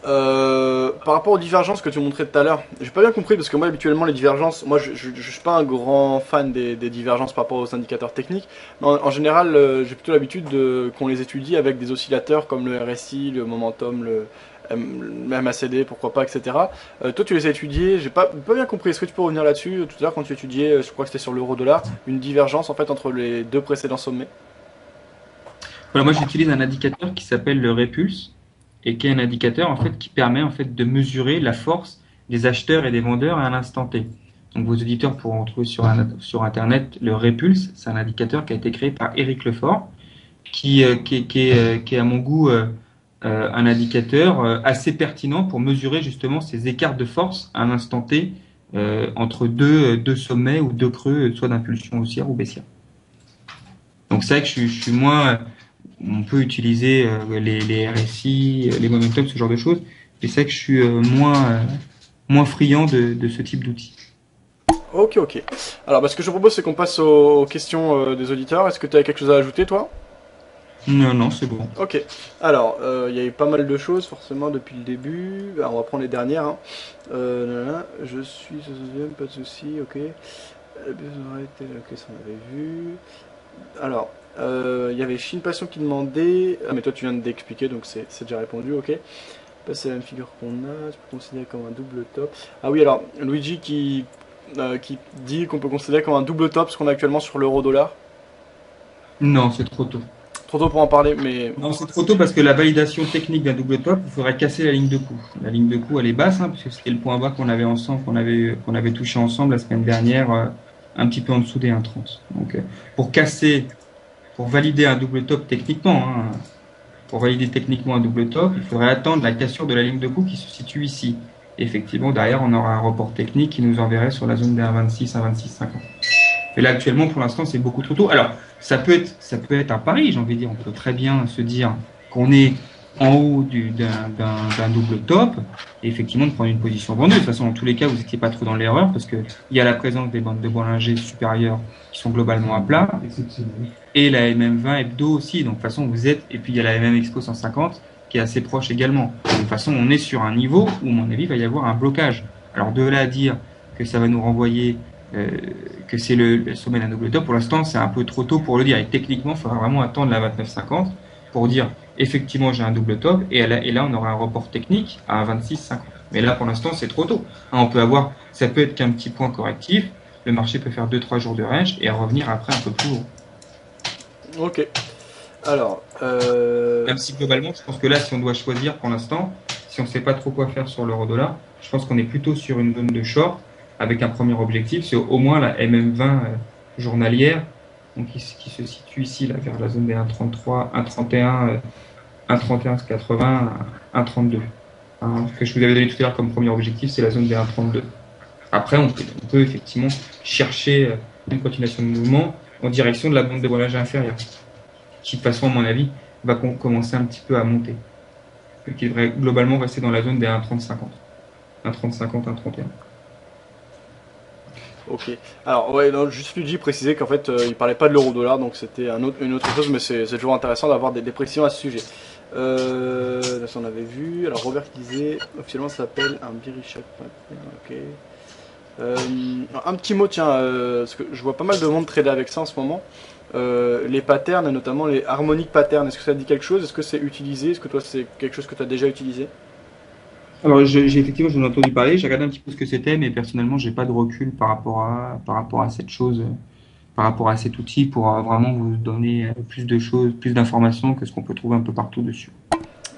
Par rapport aux divergences que tu montrais tout à l'heure, j'ai pas bien compris parce que moi habituellement les divergences, moi je suis pas un grand fan des divergences par rapport aux indicateurs techniques, mais en général j'ai plutôt l'habitude qu'on les étudie avec des oscillateurs comme le RSI, le momentum, le MACD, pourquoi pas, etc. Toi tu les as étudiés, j'ai pas bien compris, est-ce que tu peux revenir là-dessus? Tout à l'heure quand tu étudiais, je crois que c'était sur l'euro-dollar, une divergence en fait entre les deux précédents sommets. Voilà, moi j'utilise un indicateur qui s'appelle le Repulse et qui est un indicateur en fait qui permet en fait de mesurer la force des acheteurs et des vendeurs à l'instant T. Donc vos auditeurs pourront trouver sur internet le Repulse, c'est un indicateur qui a été créé par Eric Lefort, qui est à mon goût un indicateur assez pertinent pour mesurer justement ces écarts de force à un instant T entre deux sommets ou deux creux, soit d'impulsion haussière ou baissière. Donc c'est vrai que je suis moins, on peut utiliser les RSI, les momentum, ce genre de choses, mais c'est vrai que je suis moins friand de ce type d'outils. Ok, ok. Alors, ce que je te propose, c'est qu'on passe aux questions des auditeurs. Est-ce que tu as quelque chose à ajouter, toi? Non, non, c'est bon. Ok. Alors, il y a eu pas mal de choses, forcément, depuis le début. Alors, on va prendre les dernières, hein. Je suis ce deuxième, pas de souci, ok. Ok, ça on avait vu. Alors, il y avait Shin Passion qui demandait. Ah, mais toi, tu viens d'expliquer, donc c'est déjà répondu, ok. C'est la même figure qu'on a, tu peux considérer comme un double top. Ah oui, alors, Luigi qui dit qu'on peut considérer comme un double top ce qu'on a actuellement sur l'euro-dollar. Non, c'est trop tôt. Trop tôt pour en parler, mais Non, c'est trop tôt parce que la validation technique d'un double top, il faudrait casser la ligne de coup. La ligne de coup, elle est basse, hein, parce que c'était le point bas qu'on avait ensemble, qu'on avait touché ensemble la semaine dernière, un petit peu en dessous des 1,30. Donc, pour valider un double top techniquement, hein, pour valider techniquement un double top, il faudrait attendre la cassure de la ligne de coup qui se situe ici. Et effectivement, derrière, on aura un report technique qui nous enverrait sur la zone des 1,26, 1,26,50. Et là, actuellement, pour l'instant, c'est beaucoup trop tôt. Alors, ça peut être un pari, j'ai envie de dire. On peut très bien se dire qu'on est en haut d'un double top et effectivement de prendre une position vendeuse. De toute façon, dans tous les cas, vous n'étiez pas trop dans l'erreur parce qu'il y a la présence des bandes de Bollinger supérieures qui sont globalement à plat Exceptionnel. et la MM20 hebdo aussi. Donc, de toute façon, vous êtes, et puis il y a la MM Expo 150 qui est assez proche également. Donc, de toute façon, on est sur un niveau où, à mon avis, il va y avoir un blocage. Alors, de là à dire que ça va nous renvoyer euh, que c'est le sommet d'un double top, pour l'instant, c'est un peu trop tôt pour le dire. Et techniquement, il faudra vraiment attendre la 29,50 pour dire effectivement j'ai un double top et là on aura un report technique à 26,50. Mais là pour l'instant c'est trop tôt. On peut avoir, ça peut être qu'un petit point correctif. Le marché peut faire 2-3 jours de range et revenir après un peu plus haut. ok. Alors, Même si globalement, je pense que là, si on doit choisir pour l'instant, si on ne sait pas trop quoi faire sur l'euro-dollar, je pense qu'on est plutôt sur une zone de short avec un premier objectif, c'est au moins la MM20 journalière, donc qui se situe ici là, vers la zone des 1,33, 1,31, 1,31,80, 1,32. Hein, ce que je vous avais donné tout à l'heure comme premier objectif, c'est la zone des 1,32. Après, on peut effectivement chercher une continuation de mouvement en direction de la bande de Bollinger inférieure, qui de toute façon, à mon avis, va commencer un petit peu à monter. Et qui devrait globalement rester dans la zone des 1,30-50. 1,30-50, 1,31. ok. Alors, ouais, non, juste Luigi précisait qu'en fait, il parlait pas de l'euro-dollar, donc c'était une autre chose, mais c'est toujours intéressant d'avoir des précisions à ce sujet. Là, ça on avait vu. Alors, Robert qui disait, officiellement, ça s'appelle un Birishak. Ok. Un petit mot, tiens, parce que je vois pas mal de monde trader avec ça en ce moment. Les patterns, et notamment les harmonic patterns, est-ce que ça te dit quelque chose? Est-ce que c'est utilisé? Est-ce que toi c'est quelque chose que tu as déjà utilisé? Alors, effectivement, j'en ai entendu parler, j'ai regardé un petit peu ce que c'était, mais personnellement, j'ai pas de recul par rapport à cette chose, par rapport à cet outil pour vraiment vous donner plus de choses, plus d'informations que ce qu'on peut trouver un peu partout dessus.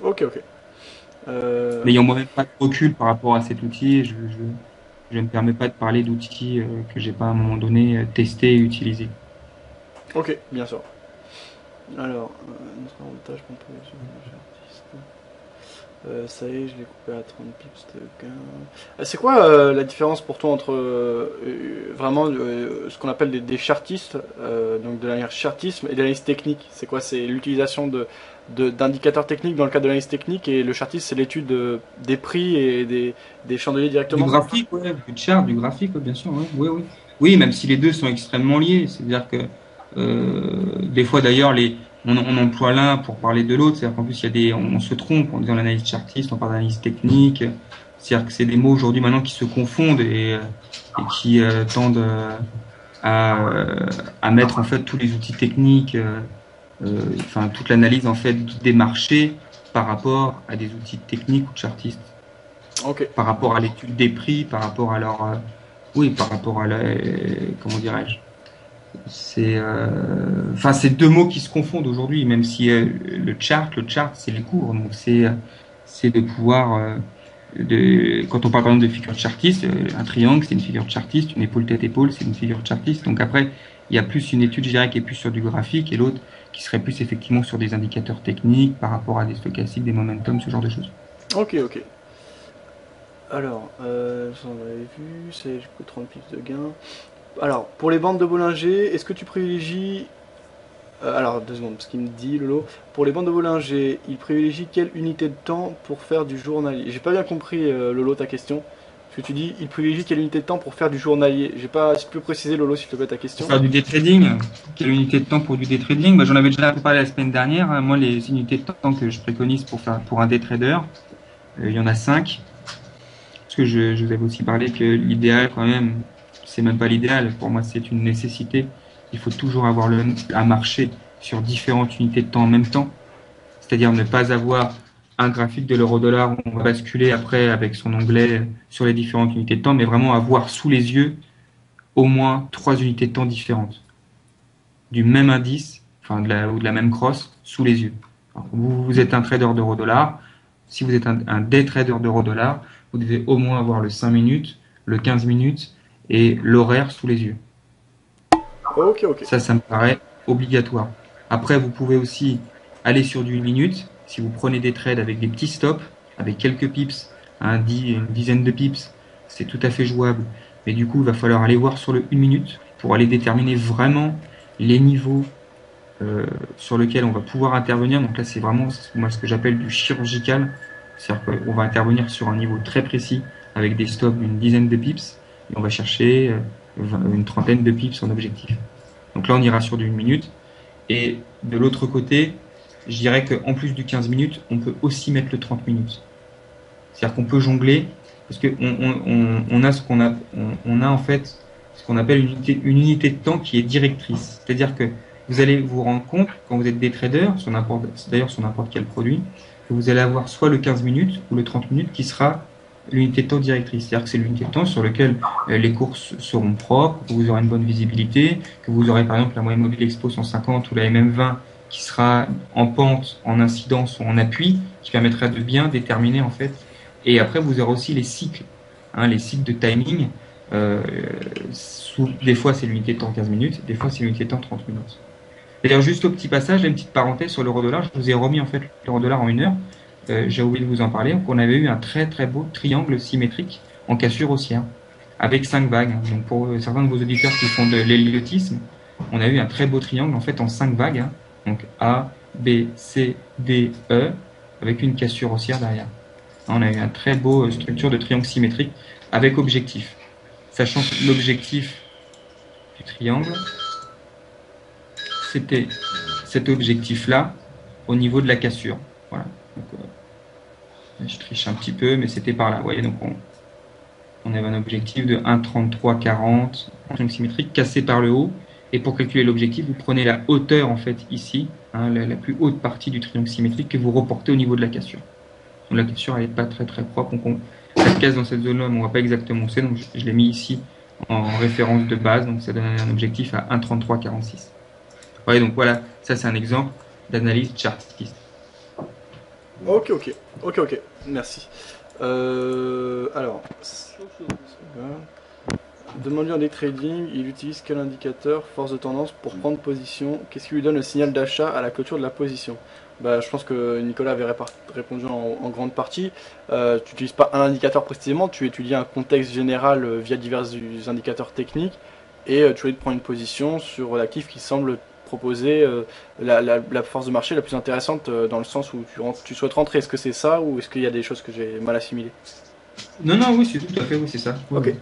Ok, ok. Mais n'ayant moi-même pas de recul par rapport à cet outil, je ne me permets pas de parler d'outils que j'ai pas à un moment donné testé et utilisé. Ok, bien sûr. Alors, notre avantage contre les artistes. Ça y est, je l'ai coupé à 30 pips de gain. C'est quoi la différence pour toi entre vraiment ce qu'on appelle des chartistes, donc de l'analyse chartisme et de l'analyse technique? C'est quoi? C'est l'utilisation d'indicateurs techniques dans le cadre de l'analyse technique, et le chartiste c'est l'étude des prix et des chandeliers Du directement? graphique, ouais, du chart, du graphique, ouais, bien sûr, ouais, oui, oui. Oui, même si les deux sont extrêmement liés. C'est-à-dire que des fois d'ailleurs, on emploie l'un pour parler de l'autre. C'est-à-dire qu'en plus, on se trompe en disant l'analyse chartiste, on parle d'analyse technique. C'est-à-dire que c'est des mots aujourd'hui maintenant qui se confondent et qui tendent à mettre en fait tous les outils techniques, enfin toute l'analyse en fait des marchés par rapport à des outils techniques ou chartistes, Ok, par rapport à l'étude des prix, par rapport à leur, oui, par rapport à la, comment dirais-je, enfin, c'est deux mots qui se confondent aujourd'hui, même si le chart, c'est les cours, donc c'est de pouvoir, quand on parle par exemple de figure chartiste, un triangle, c'est une figure chartiste, une épaule tête épaule, c'est une figure chartiste. Donc après, il y a plus une étude, je dirais, qui est plus sur du graphique, et l'autre qui serait plus effectivement sur des indicateurs techniques par rapport à des stochastiques, des momentum, ce genre de choses. ok, ok. Alors, ça on avait vu, c'est jusqu'au 30 pips de gain. Alors, pour les bandes de Bollinger, est-ce que tu privilégies... alors, 2 secondes, ce qu'il me dit, Lolo. Pour les bandes de Bollinger, il privilégie quelle unité de temps pour faire du journalier? J'ai pas bien compris, Lolo, ta question. Parce que tu dis, il privilégie quelle unité de temps pour faire du journalier. J'ai pas... Si tu peux préciser, Lolo, s'il te plaît, ta question. Pour faire du day trading, quelle unité de temps pour du day trading? Bah, j'en avais déjà parlé la semaine dernière, hein. Moi, les unités de temps que je préconise pour un day trader, il y en a 5. Parce que je vous avais aussi parlé que l'idéal, quand même, c'est même pas l'idéal. Pour moi, c'est une nécessité. Il faut toujours avoir à marcher sur différentes unités de temps en même temps. C'est-à-dire ne pas avoir un graphique de l'euro-dollar où on va basculer après avec son onglet sur les différentes unités de temps, mais vraiment avoir sous les yeux au moins 3 unités de temps différentes du même indice, enfin ou de la même cross sous les yeux. Alors, vous êtes un trader d'euro-dollar. Si vous êtes un day trader d'euro-dollar, vous devez au moins avoir le 5 minutes, le 15 minutes et l'horaire sous les yeux. Ok, ok. Ça me paraît obligatoire. Après, vous pouvez aussi aller sur du 1 minute. Si vous prenez des trades avec des petits stops, avec quelques pips, une dizaine de pips, c'est tout à fait jouable. Mais du coup, il va falloir aller voir sur le 1 minute pour aller déterminer vraiment les niveaux sur lesquels on va pouvoir intervenir. Donc là, c'est vraiment moi ce que j'appelle du chirurgical. C'est-à-dire qu'on va intervenir sur un niveau très précis avec des stops d'une dizaine de pips et on va chercher une trentaine de pips en objectif. Donc là, on ira sur du 1 minute. Et de l'autre côté, je dirais qu'en plus du 15 minutes, on peut aussi mettre le 30 minutes. C'est-à-dire qu'on peut jongler, parce qu'on a on a en fait ce qu'on appelle une unité de temps qui est directrice. C'est-à-dire que vous allez vous rendre compte, quand vous êtes des traders, d'ailleurs sur n'importe quel produit, que vous allez avoir soit le 15 minutes ou le 30 minutes qui sera l'unité de temps directrice. C'est-à-dire que c'est l'unité de temps sur laquelle les courses seront propres, que vous aurez une bonne visibilité, que vous aurez par exemple la moyenne mobile Expo 150 ou la MM20 qui sera en pente, en incidence ou en appui, qui permettra de bien déterminer en fait. Et après, vous aurez aussi les cycles, les cycles de timing. Des fois, c'est l'unité de temps 15 minutes, des fois, c'est l'unité de temps 30 minutes. D'ailleurs, juste au petit passage, une petite parenthèse sur l'euro-dollar. Je vous ai remis en fait l'euro-dollar en 1 heure. J'ai oublié de vous en parler. Donc, on avait eu un très très beau triangle symétrique en cassure haussière avec 5 vagues. Donc, pour certains de vos auditeurs qui font de l'héliotisme, on a eu un très beau triangle en fait en 5 vagues. Donc A, B, C, D, E avec une cassure haussière derrière. On a eu un très beau structure de triangle symétrique avec objectif. Sachant que l'objectif du triangle, c'était cet objectif-là au niveau de la cassure. Voilà. Donc, je triche un petit peu, mais c'était par là. Vous voyez, donc on avait un objectif de 1,3340 triangle symétrique cassé par le haut. Et pour calculer l'objectif, vous prenez la hauteur en fait ici, la plus haute partie du triangle symétrique que vous reportez au niveau de la cassure. Donc la cassure elle n'est pas très très propre, donc cette case dans cette zone-là, on ne voit pas exactement où c'est, donc je l'ai mis ici en référence de base, donc ça donne un objectif à 1,3346. Ouais, donc voilà, ça c'est un exemple d'analyse chartiste. Ok, merci. Alors, demande-lui en day trading, il utilise quel indicateur, force de tendance, pour prendre position? Qu'est-ce qui lui donne le signal d'achat à la clôture de la position? Bah, je pense que Nicolas avait répondu en grande partie. Tu n'utilises pas un indicateur précisément, tu étudies un contexte général via divers indicateurs techniques et tu vas prendre une position sur l'actif qui semble proposer la force de marché la plus intéressante dans le sens où tu souhaites rentrer. Est-ce que c'est ça ou est-ce qu'il y a des choses que j'ai mal assimilées? Non, oui, c'est tout à fait, oui, c'est ça. Ok. Oui.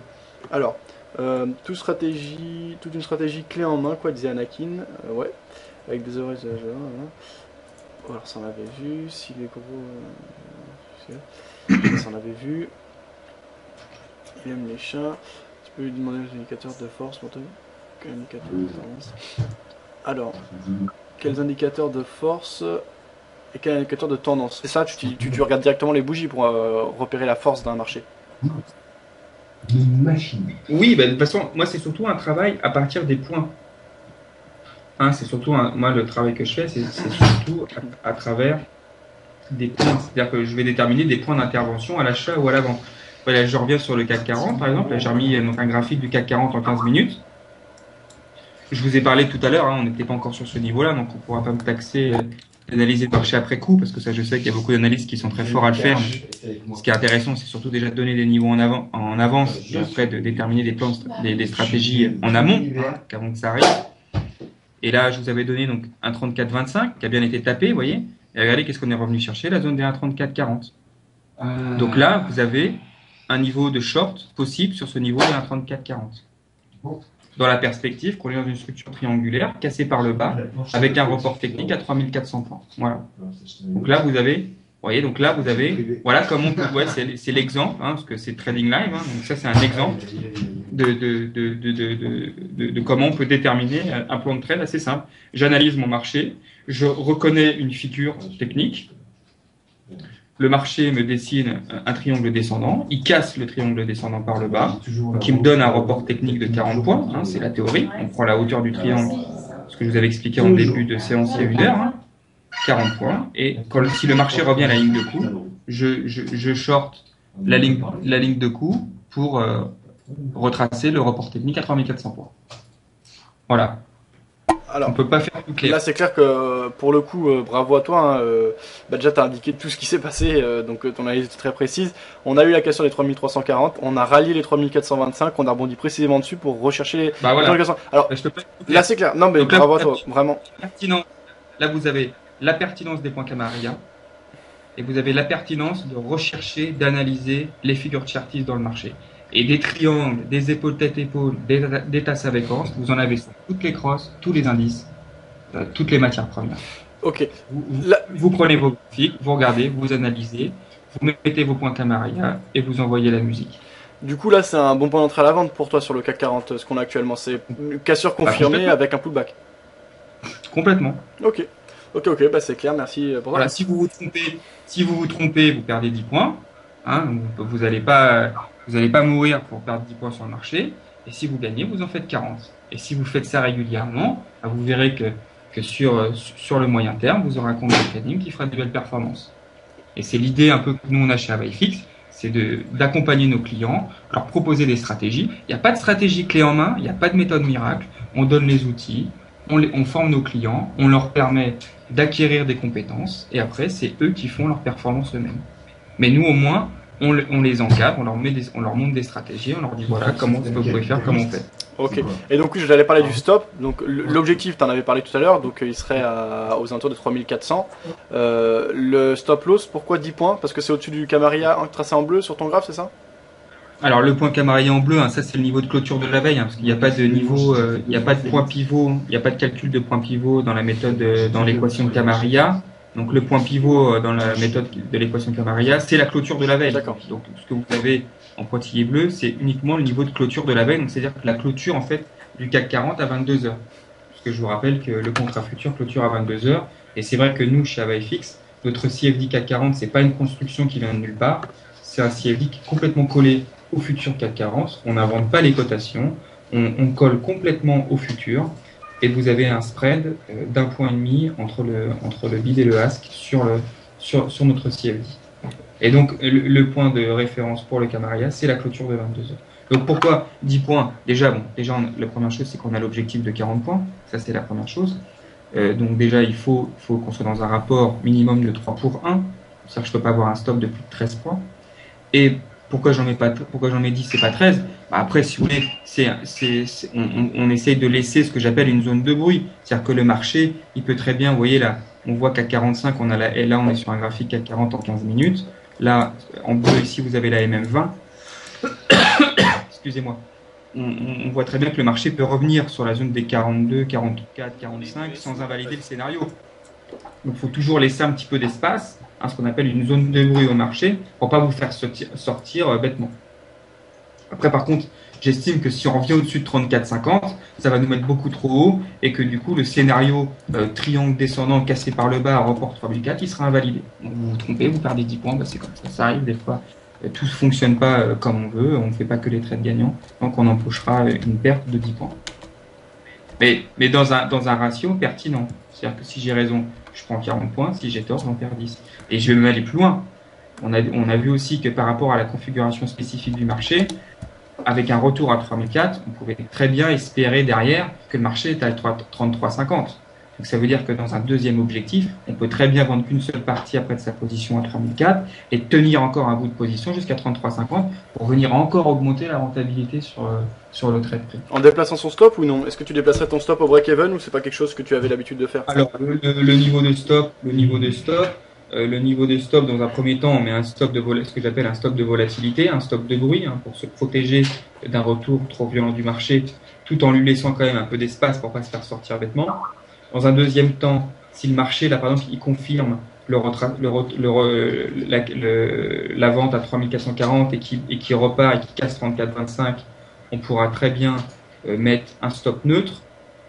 Alors, toute une stratégie clé en main, quoi, disait Anakin. Ouais, avec des oreilles. Alors, ça on avait vu. S'il est gros. Ça on avait vu. Il aime les chats. Tu peux lui demander les indicateurs de force, maintenant. Quel indicateur de tendance? Alors, quels indicateurs de force et quels indicateurs de tendance? C'est ça, tu regardes directement les bougies pour repérer la force d'un marché. Une machine. Oui, bah, de toute façon, moi, c'est surtout un travail à partir des points. C'est surtout, moi, le travail que je fais, c'est surtout à travers des points. C'est-à-dire que je vais déterminer des points d'intervention à l'achat ou à la vente. Voilà, je reviens sur le CAC 40, par exemple. Là, j'ai remis donc, un graphique du CAC 40 en 15 minutes. Je vous ai parlé tout à l'heure, on n'était pas encore sur ce niveau-là, donc on ne pourra pas me taxer d'analyser le marché après coup, parce que ça, je sais qu'il y a beaucoup d'analystes qui sont très forts à le faire. Mais ce qui est intéressant, c'est surtout déjà de donner des niveaux en avance, et après de déterminer des plans, des stratégies en amont, qu'avant que ça arrive. Et là, je vous avais donné donc un 34,25 qui a bien été tapé, vous voyez. Et regardez qu'est-ce qu'on est revenu chercher, la zone des 1,34,40. Donc là, vous avez un niveau de short possible sur ce niveau des 1,34,40. Dans la perspective qu'on est dans une structure triangulaire cassée par le bas avec un report technique à 3400 points. Voilà. Donc là, vous avez, voyez, donc là, vous avez, voilà comment on peut, ouais, c'est l'exemple, hein, parce que c'est trading live, hein, donc ça, c'est un exemple de comment on peut déterminer un plan de trade assez simple. J'analyse mon marché, je reconnais une figure technique, le marché me dessine un triangle descendant, il casse le triangle descendant par le bas, qui me donne un report technique de 40 points, hein, c'est la théorie, on prend la hauteur du triangle, ce que je vous avais expliqué en début de séance il y a 1 heure, hein, 40 points, et si le marché revient à la ligne de coup, je short la ligne de coup pour retracer le report technique à 3400 points. Voilà. Alors, on peut pas faire tout clair. Là, c'est clair que pour le coup, bravo à toi. Hein, déjà, tu as indiqué tout ce qui s'est passé, donc ton analyse est très précise. On a eu la cassure des 3340, on a rallié les 3425, on a rebondi précisément dessus pour rechercher les 3400. Alors, là, c'est clair. Non, mais donc, bravo à toi, vraiment. Pertinent. Là, vous avez la pertinence des points Camarilla et vous avez la pertinence de rechercher, d'analyser les figures chartistes dans le marché. Et des triangles, des épaules tête-épaule, des tasses à séquences, vous en avez sur toutes les crosses, tous les indices, toutes les matières premières. Ok. Vous prenez vos graphiques, vous regardez, vous analysez, vous mettez vos points Camarilla et vous envoyez la musique. Du coup, là, c'est un bon point d'entrée à la vente pour toi sur le CAC 40, ce qu'on a actuellement. C'est une cassure confirmée avec un pullback. Complètement. Ok, bah c'est clair, merci pour ça. Voilà, si vous vous trompez, vous perdez 10 points. Hein, vous n'allez pas mourir pour perdre 10 points sur le marché. Et si vous gagnez, vous en faites 40. Et si vous faites ça régulièrement, vous verrez que sur le moyen terme, vous aurez un compte mécanique qui fera de belles performances. Et c'est l'idée un peu que nous on a chez AbuyFix, c'est d'accompagner nos clients, leur proposer des stratégies. Il n'y a pas de stratégie clé en main, il n'y a pas de méthode miracle. On donne les outils, on forme nos clients, on leur permet d'acquérir des compétences, et après, c'est eux qui font leur performance eux-mêmes. Mais nous, au moins, on les encadre, on leur montre des stratégies, on leur dit voilà comment vous pouvez faire, comment on fait. Ok. Et donc oui, je t'allais parler du stop. Donc l'objectif, tu en avais parlé tout à l'heure, donc il serait aux alentours de 3400. Le stop loss, pourquoi 10 points? Parce que c'est au-dessus du Camarilla tracé en bleu sur ton graphe, c'est ça? Alors le point Camarilla en bleu, hein, ça c'est le niveau de clôture de la veille, hein, parce qu'il n'y a pas de niveau, il n'y a pas de point pivot, il n'y a pas de calcul de point pivot dans la méthode, dans l'équation de Camarilla. Donc le point pivot dans la méthode de l'équation de Camarilla, c'est la clôture de la veille. D'accord. Donc ce que vous avez en pointillé bleu, c'est uniquement le niveau de clôture de la veille. Donc c'est-à-dire que la clôture en fait du CAC 40 à 22 heures. Parce que je vous rappelle que le contrat futur clôture à 22 heures. Et c'est vrai que nous chez AbuyFix, notre CFD CAC 40, c'est pas une construction qui vient de nulle part. C'est un CFD qui est complètement collé au futur CAC 40. On n'invente pas les cotations. On colle complètement au futur. Et vous avez un spread d'1,5 point entre le bid et le ask sur notre CFD. Et donc, le point de référence pour le Camarilla, c'est la clôture de 22 heures. Donc, pourquoi 10 points? Déjà, la première chose, c'est qu'on a l'objectif de 40 points. Ça, c'est la première chose. Donc, déjà, il faut qu'on soit dans un rapport minimum de 3 pour 1. C'est-à-dire que je ne peux pas avoir un stop de plus de 13 points. Et pourquoi j'en mets 10, c'est pas 13? Après, si vous voulez, on essaye de laisser ce que j'appelle une zone de bruit. C'est-à-dire que le marché, il peut très bien, vous voyez là, on voit qu'à 45, et là on est sur un graphique à 40 en 15 minutes. Là, en bleu ici, vous avez la MM20. Excusez-moi. On voit très bien que le marché peut revenir sur la zone des 42, 44, 45 sans invalider le scénario. Donc, il faut toujours laisser un petit peu d'espace, ce qu'on appelle une zone de bruit au marché, pour pas vous faire sortir bêtement. Après, par contre, j'estime que si on revient au-dessus de 34,50, ça va nous mettre beaucoup trop haut et que du coup, le scénario triangle descendant cassé par le bas à report 3004, il sera invalidé. Donc, vous vous trompez, vous perdez 10 points, c'est comme ça. Ça arrive des fois. Tout ne fonctionne pas comme on veut, on ne fait pas que les trades gagnants, donc on empochera une perte de 10 points. Mais dans un ratio pertinent. C'est-à-dire que si j'ai raison, je prends 40 points, si j'ai tort, j'en perds 10. Et je vais même aller plus loin. On a vu aussi que par rapport à la configuration spécifique du marché, avec un retour à 3004, on pouvait très bien espérer derrière que le marché est à 33,50. Donc ça veut dire que dans un deuxième objectif, on peut très bien vendre qu'une seule partie après de sa position à 3004 et tenir encore un bout de position jusqu'à 33,50 pour venir encore augmenter la rentabilité sur le trade pris. En déplaçant son stop ou non? Est-ce que tu déplacerais ton stop au break-even ou c'est pas quelque chose que tu avais l'habitude de faire? Alors le niveau de stop, dans un premier temps, on met un stop ce que j'appelle un stop de volatilité, un stop de bruit, hein, pour se protéger d'un retour trop violent du marché, tout en lui laissant quand même un peu d'espace pour pas se faire sortir bêtement. Dans un deuxième temps, si le marché, là par exemple, il confirme la vente à 3440 et qui repart et qui casse 34,25, on pourra très bien mettre un stop neutre.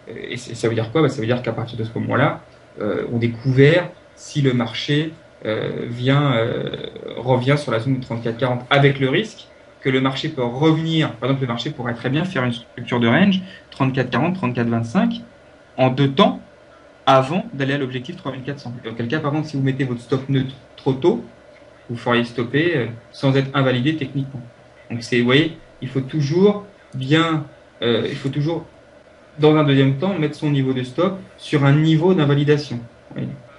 Et ça veut dire quoi? Ça veut dire qu'à partir de ce moment-là, on est couvert si le marché revient sur la zone de 34,40 avec le risque que le marché peut revenir. Par exemple, le marché pourrait très bien faire une structure de range 34,40, 34,25 en 2 temps avant d'aller à l'objectif 3400. Dans quel cas, par contre, si vous mettez votre stop neutre trop tôt, vous feriez stopper sans être invalidé techniquement. Donc vous voyez, il faut toujours dans un deuxième temps mettre son niveau de stop sur un niveau d'invalidation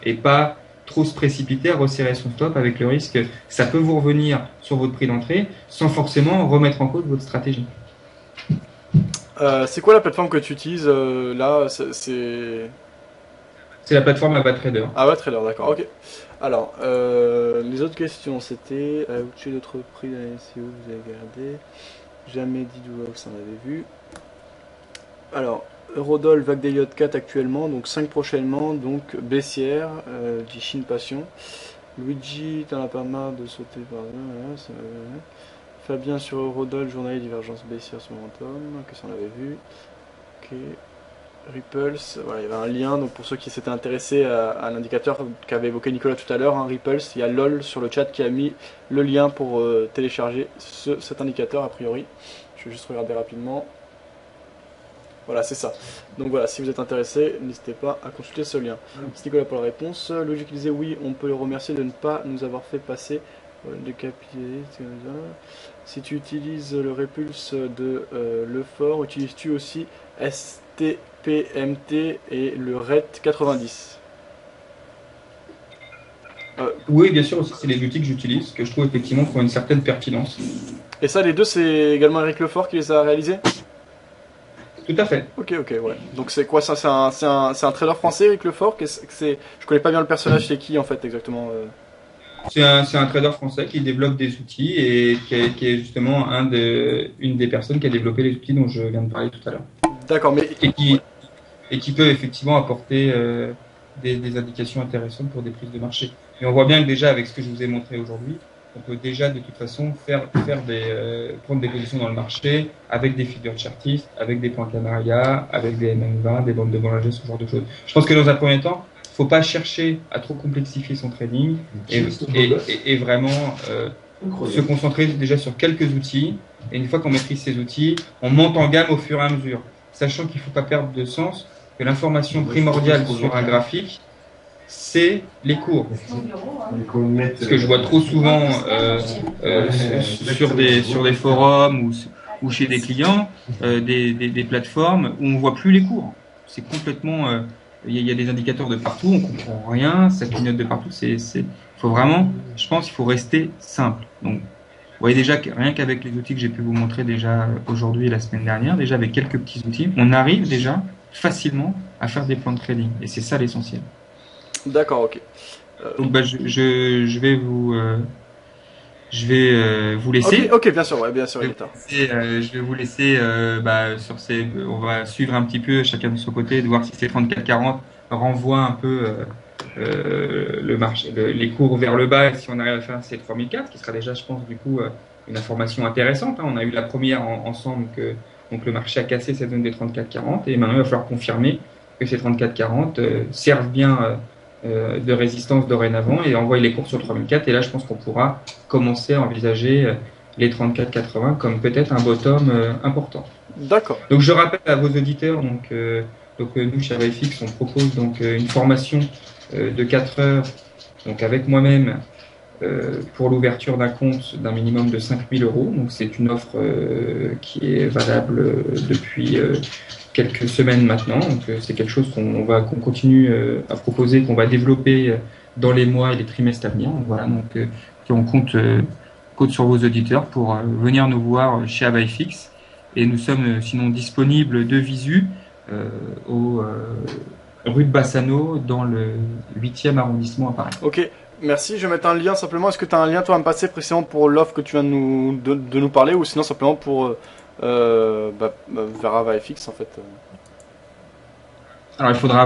et pas trop se précipiter à resserrer son stop avec le risque que ça peut vous revenir sur votre prix d'entrée sans forcément remettre en cause votre stratégie. C'est quoi la plateforme que tu utilises là? C'est la plateforme AvaTrader. AvaTrader, d'accord, ok. Alors, les autres questions, c'était où d'autres prix dans la SEO vous avez regardé? Jamais dit Duvox, on avait vu. Alors, Eurodol, vague d'Elliott 4 actuellement, donc 5 prochainement, donc baissière, dit Chine Passion. Luigi, t'en as pas marre de sauter par là, voilà, Fabien sur Eurodol, journalier divergence baissière sur momentum, qu'est-ce qu'on avait vu? Ok. Ripples, voilà, il y avait un lien, donc pour ceux qui s'étaient intéressés à l'indicateur qu'avait évoqué Nicolas tout à l'heure, hein, Ripples, il y a LOL sur le chat qui a mis le lien pour télécharger cet indicateur a priori. Je vais juste regarder rapidement. Voilà, c'est ça. Donc voilà, si vous êtes intéressé, n'hésitez pas à consulter ce lien. Merci Nicolas pour la réponse. Logique disait oui, on peut le remercier de ne pas nous avoir fait passer de capitalisme. Si tu utilises le Repulse de Lefort, utilises-tu aussi STPMT et le RET 90? Oui, bien sûr, aussi c'est les outils que j'utilise, que je trouve effectivement qui ont une certaine pertinence. Et ça, les deux, c'est également Eric Lefort qui les a réalisés? Tout à fait. Ok, ouais. Donc c'est quoi ça? C'est un trader français, Eric Lefort? Je connais pas bien le personnage, c'est qui en fait exactement? C'est un trader français qui développe des outils et qui est justement une des personnes qui a développé les outils dont je viens de parler tout à l'heure. D'accord, mais... Et qui peut effectivement apporter des indications intéressantes pour des prises de marché. Mais on voit bien que déjà avec ce que je vous ai montré aujourd'hui, on peut déjà de toute façon prendre des positions dans le marché avec des figures chartistes, avec des points Canaria, avec des MM20, des bandes de Bollinger, ce genre de choses. Je pense que dans un premier temps, il ne faut pas chercher à trop complexifier son trading et vraiment se concentrer déjà sur quelques outils. Et une fois qu'on maîtrise ces outils, on monte en gamme au fur et à mesure, sachant qu'il ne faut pas perdre de sens que l'information primordiale sur un graphique, c'est les cours. Parce que je vois trop souvent sur des forums ou chez des clients des plateformes où on voit plus les cours. C'est complètement... Il y a des indicateurs de partout, on comprend rien, ça clignote de partout. Faut vraiment, je pense qu'il faut rester simple. Donc, vous voyez déjà que rien qu'avec les outils que j'ai pu vous montrer déjà aujourd'hui et la semaine dernière, déjà avec quelques petits outils, on arrive déjà facilement à faire des plans de trading. Et c'est ça l'essentiel. D'accord, ok. Donc je vais vous laisser. Ok, bien sûr, Je vais vous laisser sur on va suivre un petit peu chacun de son côté, de voir si ces 34-40 renvoient un peu le marché, les cours vers le bas, et si on arrive à faire ces 3004, qui sera déjà, je pense, du coup, une information intéressante. Hein. On a eu la première ensemble que donc le marché a cassé cette zone des 34-40, et maintenant il va falloir confirmer que ces 34-40 servent bien de résistance dorénavant et envoyer les cours sur 3004. Et là, je pense qu'on pourra commencer à envisager les 34,80 comme peut-être un bottom important. D'accord. Donc, je rappelle à vos auditeurs, nous, chez AvaFX, on propose donc une formation de 4 heures, donc avec moi-même, pour l'ouverture d'un compte d'un minimum de 5 000 euros. Donc, c'est une offre qui est valable depuis quelques semaines maintenant. Donc, c'est quelque chose qu'on continue à proposer, qu'on va développer dans les mois et les trimestres à venir. Voilà, donc puis on compte sur vos auditeurs pour venir nous voir chez AbaiFix. Et nous sommes sinon disponibles de visu au rue de Bassano dans le 8e arrondissement à Paris. Ok, merci. Je vais mettre un lien simplement. Est-ce que tu as un lien toi à me passer précisément pour l'offre que tu viens de nous parler ou sinon simplement pour vers AvaFX en fait Alors il faudra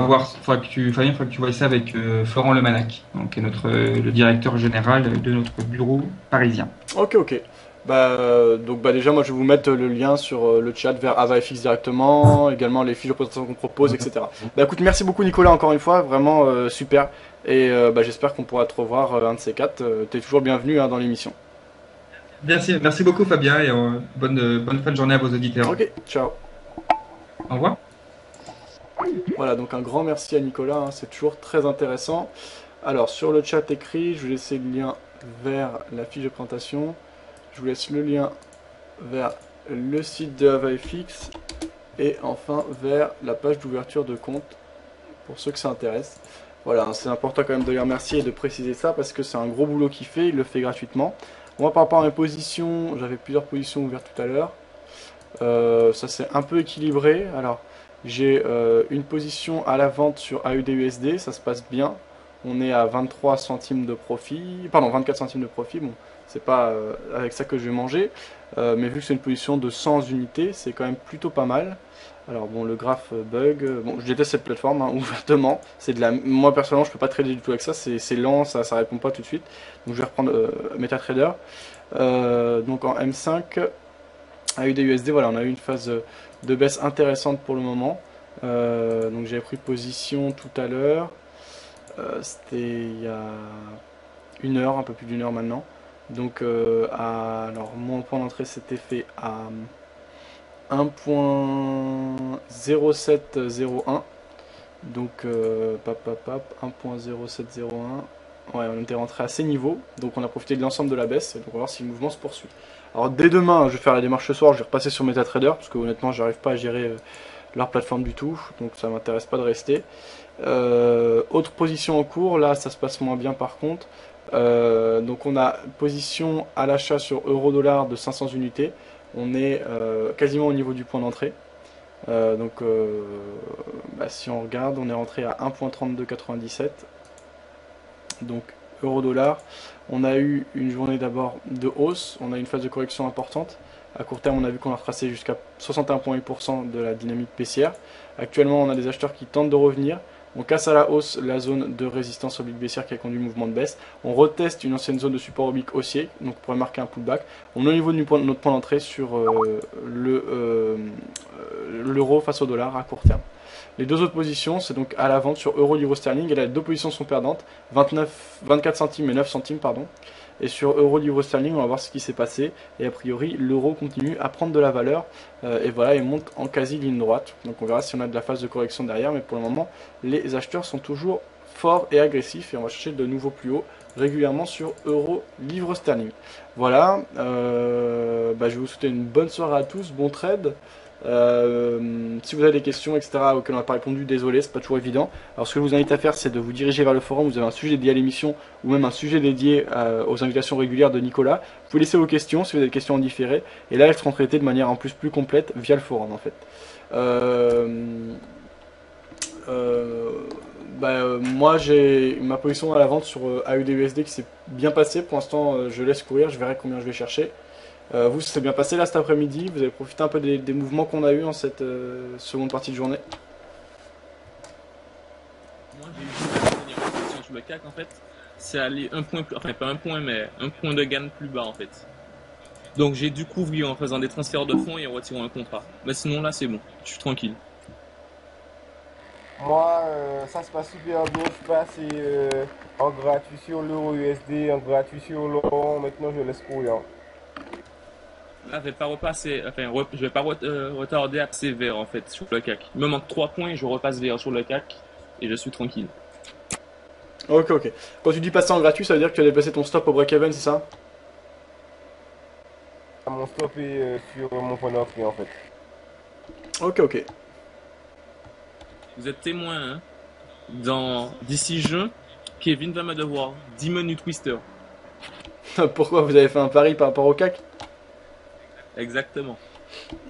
que tu vois ça avec Florent Lemanac, donc, qui est le directeur général de notre bureau parisien. Ok. Donc déjà moi je vais vous mettre le lien sur le chat vers AvaFX directement, également les fiches de présentation qu'on propose, etc. Écoute, merci beaucoup Nicolas encore une fois, vraiment super. Et j'espère qu'on pourra te revoir un de ces quatre. T'es toujours bienvenu dans l'émission. Merci beaucoup Fabien et bonne fin de journée à vos auditeurs. Ok, ciao. Au revoir. Voilà, donc un grand merci à Nicolas, c'est toujours très intéressant. Alors sur le chat écrit, je vais laisser le lien vers la fiche de présentation. Je vous laisse le lien vers le site de AvaFX et enfin vers la page d'ouverture de compte pour ceux que ça intéresse. Voilà, c'est important quand même de les remercier et de préciser ça parce que c'est un gros boulot qu'il fait, il le fait gratuitement. Moi par rapport à mes positions, j'avais plusieurs positions ouvertes tout à l'heure. Ça c'est un peu équilibré. Alors j'ai une position à la vente sur AUD-USD, ça se passe bien. On est à 23 centimes de profit, pardon 24 centimes de profit, bon c'est pas avec ça que je vais manger, mais vu que c'est une position de 100 unités, c'est quand même plutôt pas mal. Alors bon, le graphe bug, bon je déteste cette plateforme, ouvertement, moi personnellement je peux pas trader du tout avec ça, c'est lent, ça répond pas tout de suite, donc je vais reprendre MetaTrader. Donc en M5, AUD-USD, voilà, on a eu une phase de baisse intéressante pour le moment, donc j'avais pris position tout à l'heure, c'était il y a une heure, un peu plus d'une heure maintenant. Donc, alors mon point d'entrée s'était fait à 1.0701. Donc, 1.0701. Ouais, on était rentré à ces niveaux. Donc, on a profité de l'ensemble de la baisse. Donc, on va voir si le mouvement se poursuit. Alors, dès demain, je vais faire la démarche ce soir. Je vais repasser sur MetaTrader. Parce que honnêtement, j'arrive pas à gérer leur plateforme du tout. Donc, ça m'intéresse pas de rester. Autre position en cours. Là, ça se passe moins bien par contre. Donc on a position à l'achat sur euro-dollar de 500 unités. On est quasiment au niveau du point d'entrée. Si on regarde, on est rentré à 1.3297. Donc euro-dollar. On a eu une journée d'abord de hausse. On a une phase de correction importante. À court terme, on a vu qu'on a retracé jusqu'à 61,8% de la dynamique baissière. Actuellement, on a des acheteurs qui tentent de revenir. On casse à la hausse la zone de résistance oblique baissière qui a conduit le mouvement de baisse. On reteste une ancienne zone de support oblique haussier, donc on pourrait marquer un pullback. On est au niveau de notre point d'entrée sur l'euro face au dollar à court terme. Les deux autres positions, c'est donc à la vente sur euro-livre sterling. Et là, les deux positions sont perdantes, 24 centimes et 9 centimes, pardon. Et sur euro-livre sterling, on va voir ce qui s'est passé. Et a priori, l'euro continue à prendre de la valeur. Et voilà, il monte en quasi ligne droite. Donc on verra si on a de la phase de correction derrière. Mais pour le moment, les acheteurs sont toujours forts et agressifs. Et on va chercher de nouveaux plus hauts régulièrement sur euro-livre sterling. Voilà, je vais vous souhaiter une bonne soirée à tous, bon trade. Si vous avez des questions, etc., auxquelles on n'a pas répondu, désolé, c'est pas toujours évident. Alors, ce que je vous invite à faire, c'est de vous diriger vers le forum. Vous avez un sujet dédié à l'émission ou même un sujet dédié aux invitations régulières de Nicolas. Vous pouvez laisser vos questions si vous avez des questions en différé. Et là, elles seront traitées de manière en plus complète via le forum en fait. Moi, j'ai ma position à la vente sur AUD-USD qui s'est bien passée. Pour l'instant, je laisse courir, je verrai combien je vais chercher. Vous, ça s'est bien passé là cet après-midi? Vous avez profité un peu des mouvements qu'on a eu en cette seconde partie de journée? Moi, j'ai eu une dernière position sur le CAC en fait. C'est allé un point plus, enfin pas un point, mais un point de gain plus bas en fait. Donc j'ai dû couvrir en faisant des transferts de fonds et en retirant un contrat. Mais sinon là, c'est bon, je suis tranquille. Moi, ça se passe super bien. Je suis passé en gratuit sur l'euro USD, en gratuit sur l'euro. Maintenant, je laisse courir. Là, je vais pas repasser, je vais pas retarder à passer vert en fait sur le CAC. Il me manque 3 points et je repasse vert sur le CAC et je suis tranquille. Ok. Quand tu dis passer en gratuit, ça veut dire que tu as déplacé ton stop au break-even, c'est ça? Mon stop est sur mon point d'entrée en fait. Ok. Vous êtes témoin, hein. D'ici juin, Kevin va me devoir 10 menus Twister. Pourquoi vous avez fait un pari par rapport au CAC? Exactement.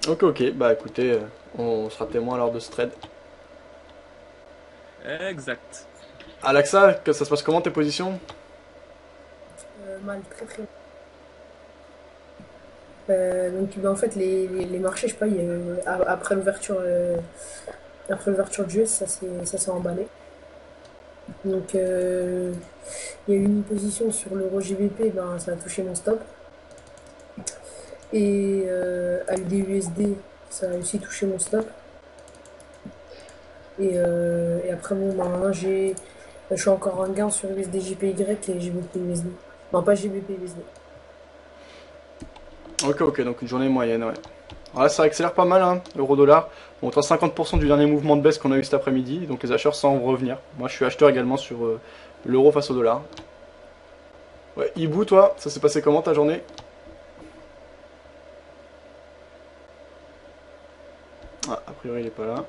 Ok, ok, bah écoutez, on sera témoin lors de ce trade. Exact. Alexa, que ça se passe comment tes positions? Mal, très très mal. Donc bah, en fait les marchés, je sais pas, après l'ouverture du US, ça s'est emballé. Donc il y a eu une position sur l'euro GBP, ben, ça a touché mon stop. Et AUD-USD, ça a aussi touché mon stop. Et après, bon, ben, maintenant, je suis encore en gain sur USD-JPY et GBP-USD. Non, pas GBP-USD. Ok, ok, donc une journée moyenne, ouais. Alors là, ça accélère pas mal, hein, euro-dollar. On est à 50% du dernier mouvement de baisse qu'on a eu cet après-midi, donc les acheteurs semblent revenir. Moi, je suis acheteur également sur l'euro face au dollar. Ouais, Ibu, toi, ça s'est passé comment ta journée? Ah, a priori, il est pas là.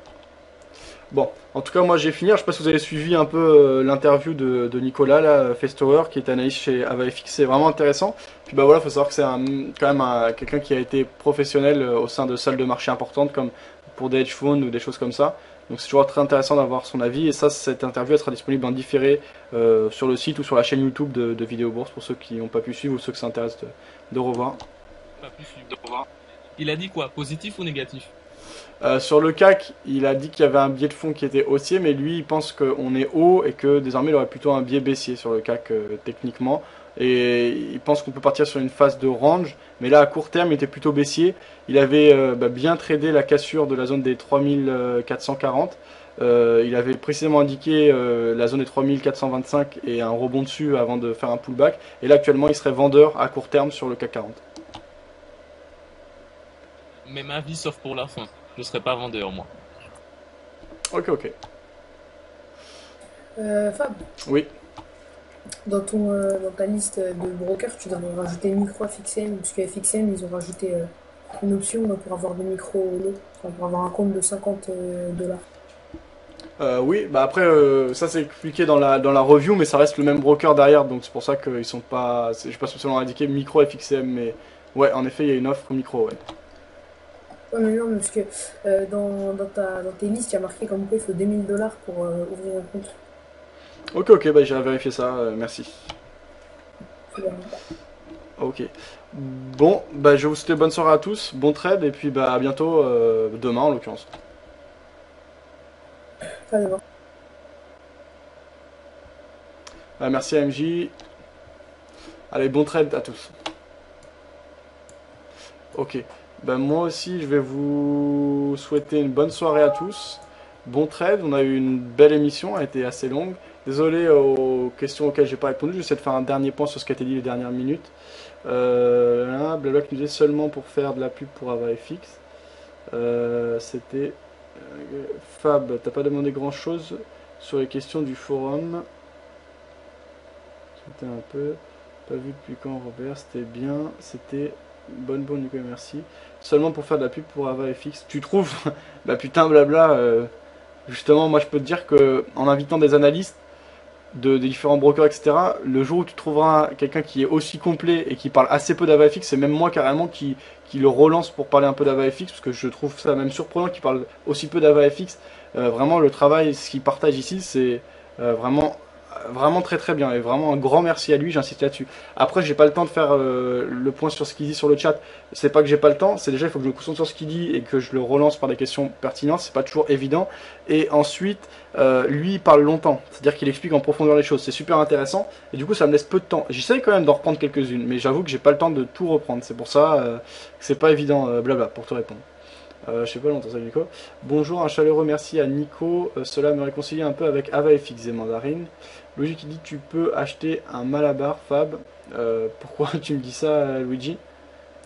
Bon, en tout cas, moi j'ai fini. Alors, je sais pas si vous avez suivi un peu l'interview de Nicolas, là, Festower, qui est analyste chez AvaFX. C'est vraiment intéressant. Puis bah voilà, faut savoir que c'est quand même quelqu'un qui a été professionnel au sein de salles de marché importantes, comme pour des hedge funds ou des choses comme ça. Donc c'est toujours très intéressant d'avoir son avis. Et ça, cette interview, elle sera disponible en différé sur le site ou sur la chaîne YouTube de Vidéo Bourse pour ceux qui n'ont pas pu suivre ou ceux qui s'intéressent de revoir. Pas plus suivre. Il a dit quoi? Positif ou négatif? Sur le CAC, il a dit qu'il y avait un biais de fond qui était haussier, mais lui, il pense qu'on est haut et que désormais, il aurait plutôt un biais baissier sur le CAC techniquement. Et il pense qu'on peut partir sur une phase de range, mais là, à court terme, il était plutôt baissier. Il avait bien tradé la cassure de la zone des 3440. Il avait précisément indiqué la zone des 3425 et un rebond dessus avant de faire un pullback. Et là, actuellement, il serait vendeur à court terme sur le CAC 40. Même avis sauf pour la fin. Je serai pas vendeur, moi. Ok, ok. Fab, Oui. dans ta liste de brokers, tu dois rajouter micro FXM, parce que FXM, ils ont rajouté une option pour avoir des micros lots, enfin, pour avoir un compte de 50 dollars. Oui, bah après ça c'est expliqué dans la review, mais ça reste le même broker derrière, donc c'est pour ça qu'ils sont pas, je sais pas spécialement indiqué micro FXM, mais ouais, en effet il y a une offre micro, ouais. Ouais, mais non, mais parce que dans tes listes, il y a marqué comme quoi il faut 2000 dollars pour ouvrir un compte. Ok, ok, bah j'irai vérifier ça, merci. Faut bien. Ok. Bon, bah je vais vous souhaiter bonne soirée à tous, bon trade, et puis bah à bientôt, demain en l'occurrence. Enfin, d'abord. Bah, merci à MJ. Allez, bon trade à tous. Ok. Ben moi aussi, je vais vous souhaiter une bonne soirée à tous. Bon trade, on a eu une belle émission, elle a été assez longue. Désolé aux questions auxquelles j'ai pas répondu, j'essaie de faire un dernier point sur ce qui a été dit les dernières minutes. Blabla qui nous disait seulement pour faire de la pub pour AvaFX. C'était Fab, t'as pas demandé grand chose sur les questions du forum. C'était un peu pas vu depuis quand Robert, c'était bien, c'était bonne Nicolas, merci. Seulement pour faire de la pub pour AvaFX. Tu trouves? Bah putain blabla. Justement, moi je peux te dire que en invitant des analystes des différents brokers, etc., le jour où tu trouveras quelqu'un qui est aussi complet et qui parle assez peu d'AvaFX, c'est même moi carrément qui le relance pour parler un peu d'AvaFX, parce que je trouve ça même surprenant qu'il parle aussi peu d'AvaFX. Vraiment, le travail, ce qu'il partage ici, c'est vraiment très très bien, et vraiment un grand merci à lui, j'insiste là-dessus. Après, j'ai pas le temps de faire le point sur ce qu'il dit sur le chat. C'est pas que j'ai pas le temps, c'est déjà il faut que je me concentre sur ce qu'il dit et que je le relance par des questions pertinentes, c'est pas toujours évident. Et ensuite, lui il parle longtemps, c'est-à-dire qu'il explique en profondeur les choses, c'est super intéressant, et du coup ça me laisse peu de temps. J'essaye quand même d'en reprendre quelques-unes, mais j'avoue que j'ai pas le temps de tout reprendre, c'est pour ça que c'est pas évident, blabla, pour te répondre. Je sais pas longtemps ça Nico. Bonjour, un chaleureux merci à Nico. Cela me réconcilie un peu avec AvaFX et Mandarine. Luigi qui dit tu peux acheter un Malabar Fab. Pourquoi tu me dis ça Luigi?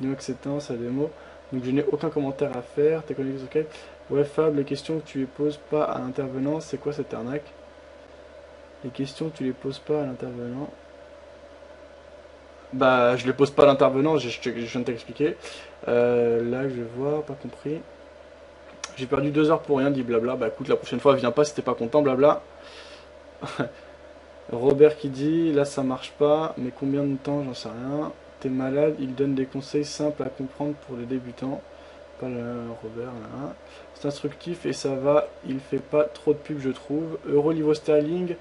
Dis-moi que c'est un, sa démo. Donc je n'ai aucun commentaire à faire. T'es connecté ok. Ouais Fab, les questions que tu les poses pas à l'intervenant, c'est quoi cette arnaque? Les questions que tu les poses pas à l'intervenant. Bah je les pose pas à l'intervenant, je viens de t'expliquer. Là je vois, pas compris. J'ai perdu 2 heures pour rien, dit blabla. Bah écoute, la prochaine fois, viens pas si t'es pas content, blabla. Robert qui dit, là ça marche pas, mais combien de temps, j'en sais rien. T'es malade, il donne des conseils simples à comprendre pour les débutants. Pas le Robert, là. C'est instructif et ça va, il fait pas trop de pub je trouve. Euro niveau sterling,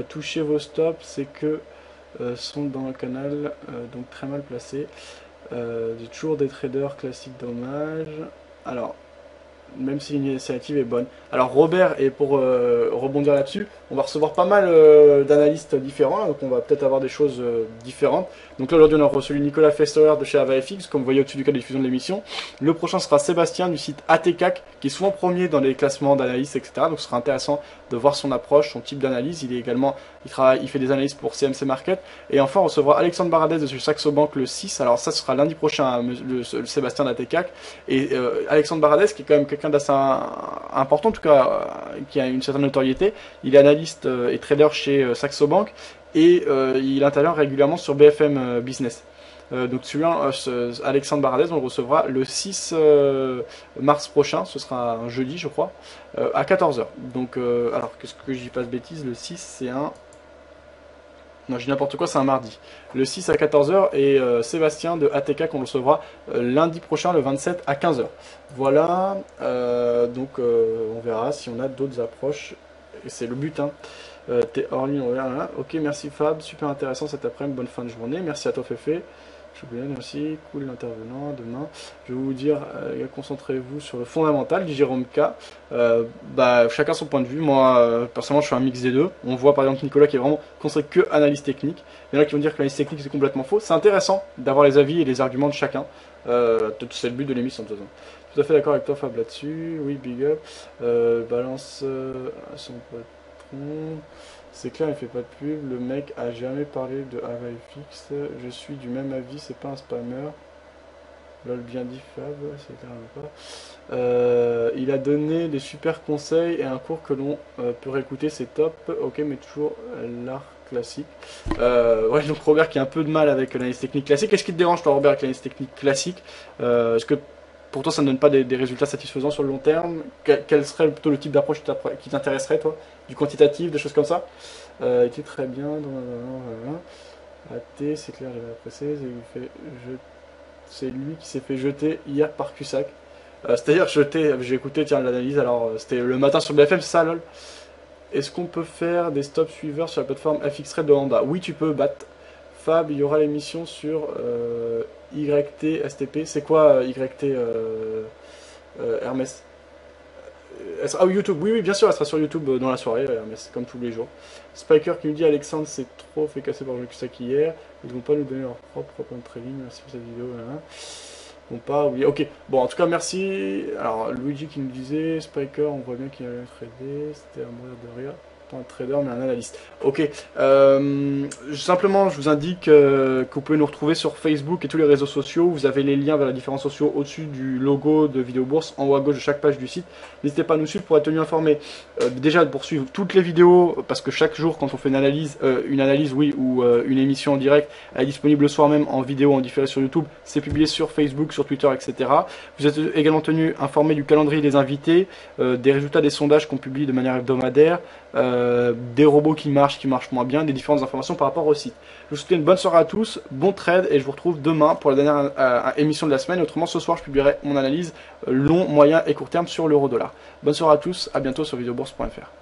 touchez vos stops, c'est que sont dans le canal, donc très mal placés. Toujours des traders classiques, dommage. Alors, même si l'initiative est bonne. Alors Robert, et pour rebondir là-dessus, on va recevoir pas mal d'analystes différents, là, donc on va peut-être avoir des choses différentes. Donc là aujourd'hui on a reçu Nicolas Festerer de chez AvaFX, comme vous voyez au-dessus du cas de diffusion de l'émission. Le prochain sera Sébastien du site ATCAC, qui est souvent premier dans les classements d'analyse, etc. Donc ce sera intéressant de voir son approche, son type d'analyse. Il est également, il fait des analyses pour CMC Market. Et enfin on recevra Alexandre Baradez de chez Saxo Bank le 6. Alors ça ce sera lundi prochain, hein, le Sébastien d'ATCAC. Et Alexandre Baradez, qui est quand même quelqu'un d'assez important, en tout cas qui a une certaine notoriété. Il est analyste et trader chez Saxo Bank et il intervient régulièrement sur BFM Business. Donc celui-là, Alexandre Baradez, on le recevra le 6 mars prochain, ce sera un jeudi je crois, à 14 h. Donc alors qu'est-ce que j'y passe bêtise, le 6 c'est un... Non, je dis n'importe quoi, c'est un mardi. Le 6 à 14 h et Sébastien de ATK qu'on recevra lundi prochain, le 27 à 15 h. Voilà, donc on verra si on a d'autres approches. Et c'est le but, hein. T'es hors ligne, on verra. Ok, merci Fab, super intéressant cet après-midi, bonne fin de journée. Merci à toi Féfé. Julien aussi, cool l'intervenant. Demain, je vais vous dire, concentrez-vous sur le fondamental, dit Jérôme K. Chacun son point de vue. Moi, personnellement, je fais un mix des deux. On voit par exemple Nicolas qui est vraiment construit que analyse technique. Il y en a qui vont dire que l'analyse technique c'est complètement faux. C'est intéressant d'avoir les avis et les arguments de chacun. C'est le but de l'émission de toute façon. Tout à fait d'accord avec toi Fab là-dessus. Oui, big up. Balance à son patron. C'est clair, il fait pas de pub, le mec a jamais parlé de AvaFX, je suis du même avis, c'est pas un spammer. Lol, bien dit Fab, c'est clair ou pas. Il a donné des super conseils et un cours que l'on peut réécouter, c'est top. Ok, mais toujours l'art classique. Ouais, donc Robert qui a un peu de mal avec l'analyse technique classique. Qu'est-ce qui te dérange toi Robert avec l'analyse technique classique? Est-ce que pour toi ça ne donne pas des résultats satisfaisants sur le long terme? Quel serait plutôt le type d'approche qui t'intéresserait toi? Du quantitatif, des choses comme ça? Était très bien dans AT, c'est clair, j'avais apprécié, c'est lui qui s'est fait jeter hier par Cusack. C'est-à-dire jeter, j'ai écouté tiens l'analyse, alors c'était le matin sur BFM, c'est ça lol. Est-ce qu'on peut faire des stop suiveurs sur la plateforme FXRate de Honda? Oui tu peux, Bat. Fab, il y aura l'émission sur YT STP. C'est quoi YT Hermès? Ah oui, YouTube, oui, bien sûr, elle sera sur YouTube dans la soirée, Hermès, comme tous les jours. Spiker qui nous dit Alexandre s'est trop fait casser par Cusack hier. Ils vont pas nous donner leur propre point de trading. Merci pour cette vidéo. Bon, pas oublier. Ok, bon, en tout cas, merci. Alors, Luigi qui nous disait Spiker, on voit bien qu'il a tradé. C'était à mourir de rire. Pas un trader, mais un analyste. Ok, simplement, je vous indique que vous pouvez nous retrouver sur Facebook et tous les réseaux sociaux. Vous avez les liens vers les différents sociaux au-dessus du logo de Vidéo Bourse, en haut à gauche de chaque page du site. N'hésitez pas à nous suivre pour être tenu informé. Déjà, de poursuivre toutes les vidéos, parce que chaque jour, quand on fait une analyse, ou une émission en direct, elle est disponible le soir même en vidéo, en différé sur YouTube. C'est publié sur Facebook, sur Twitter, etc. Vous êtes également tenu informé du calendrier des invités, des résultats des sondages qu'on publie de manière hebdomadaire. Des robots qui marchent moins bien, des différentes informations par rapport au site. Je vous souhaite une bonne soirée à tous, bon trade et je vous retrouve demain pour la dernière émission de la semaine. Autrement, ce soir, je publierai mon analyse long, moyen et court terme sur l'euro-dollar. Bonne soirée à tous, à bientôt sur videobourse.fr.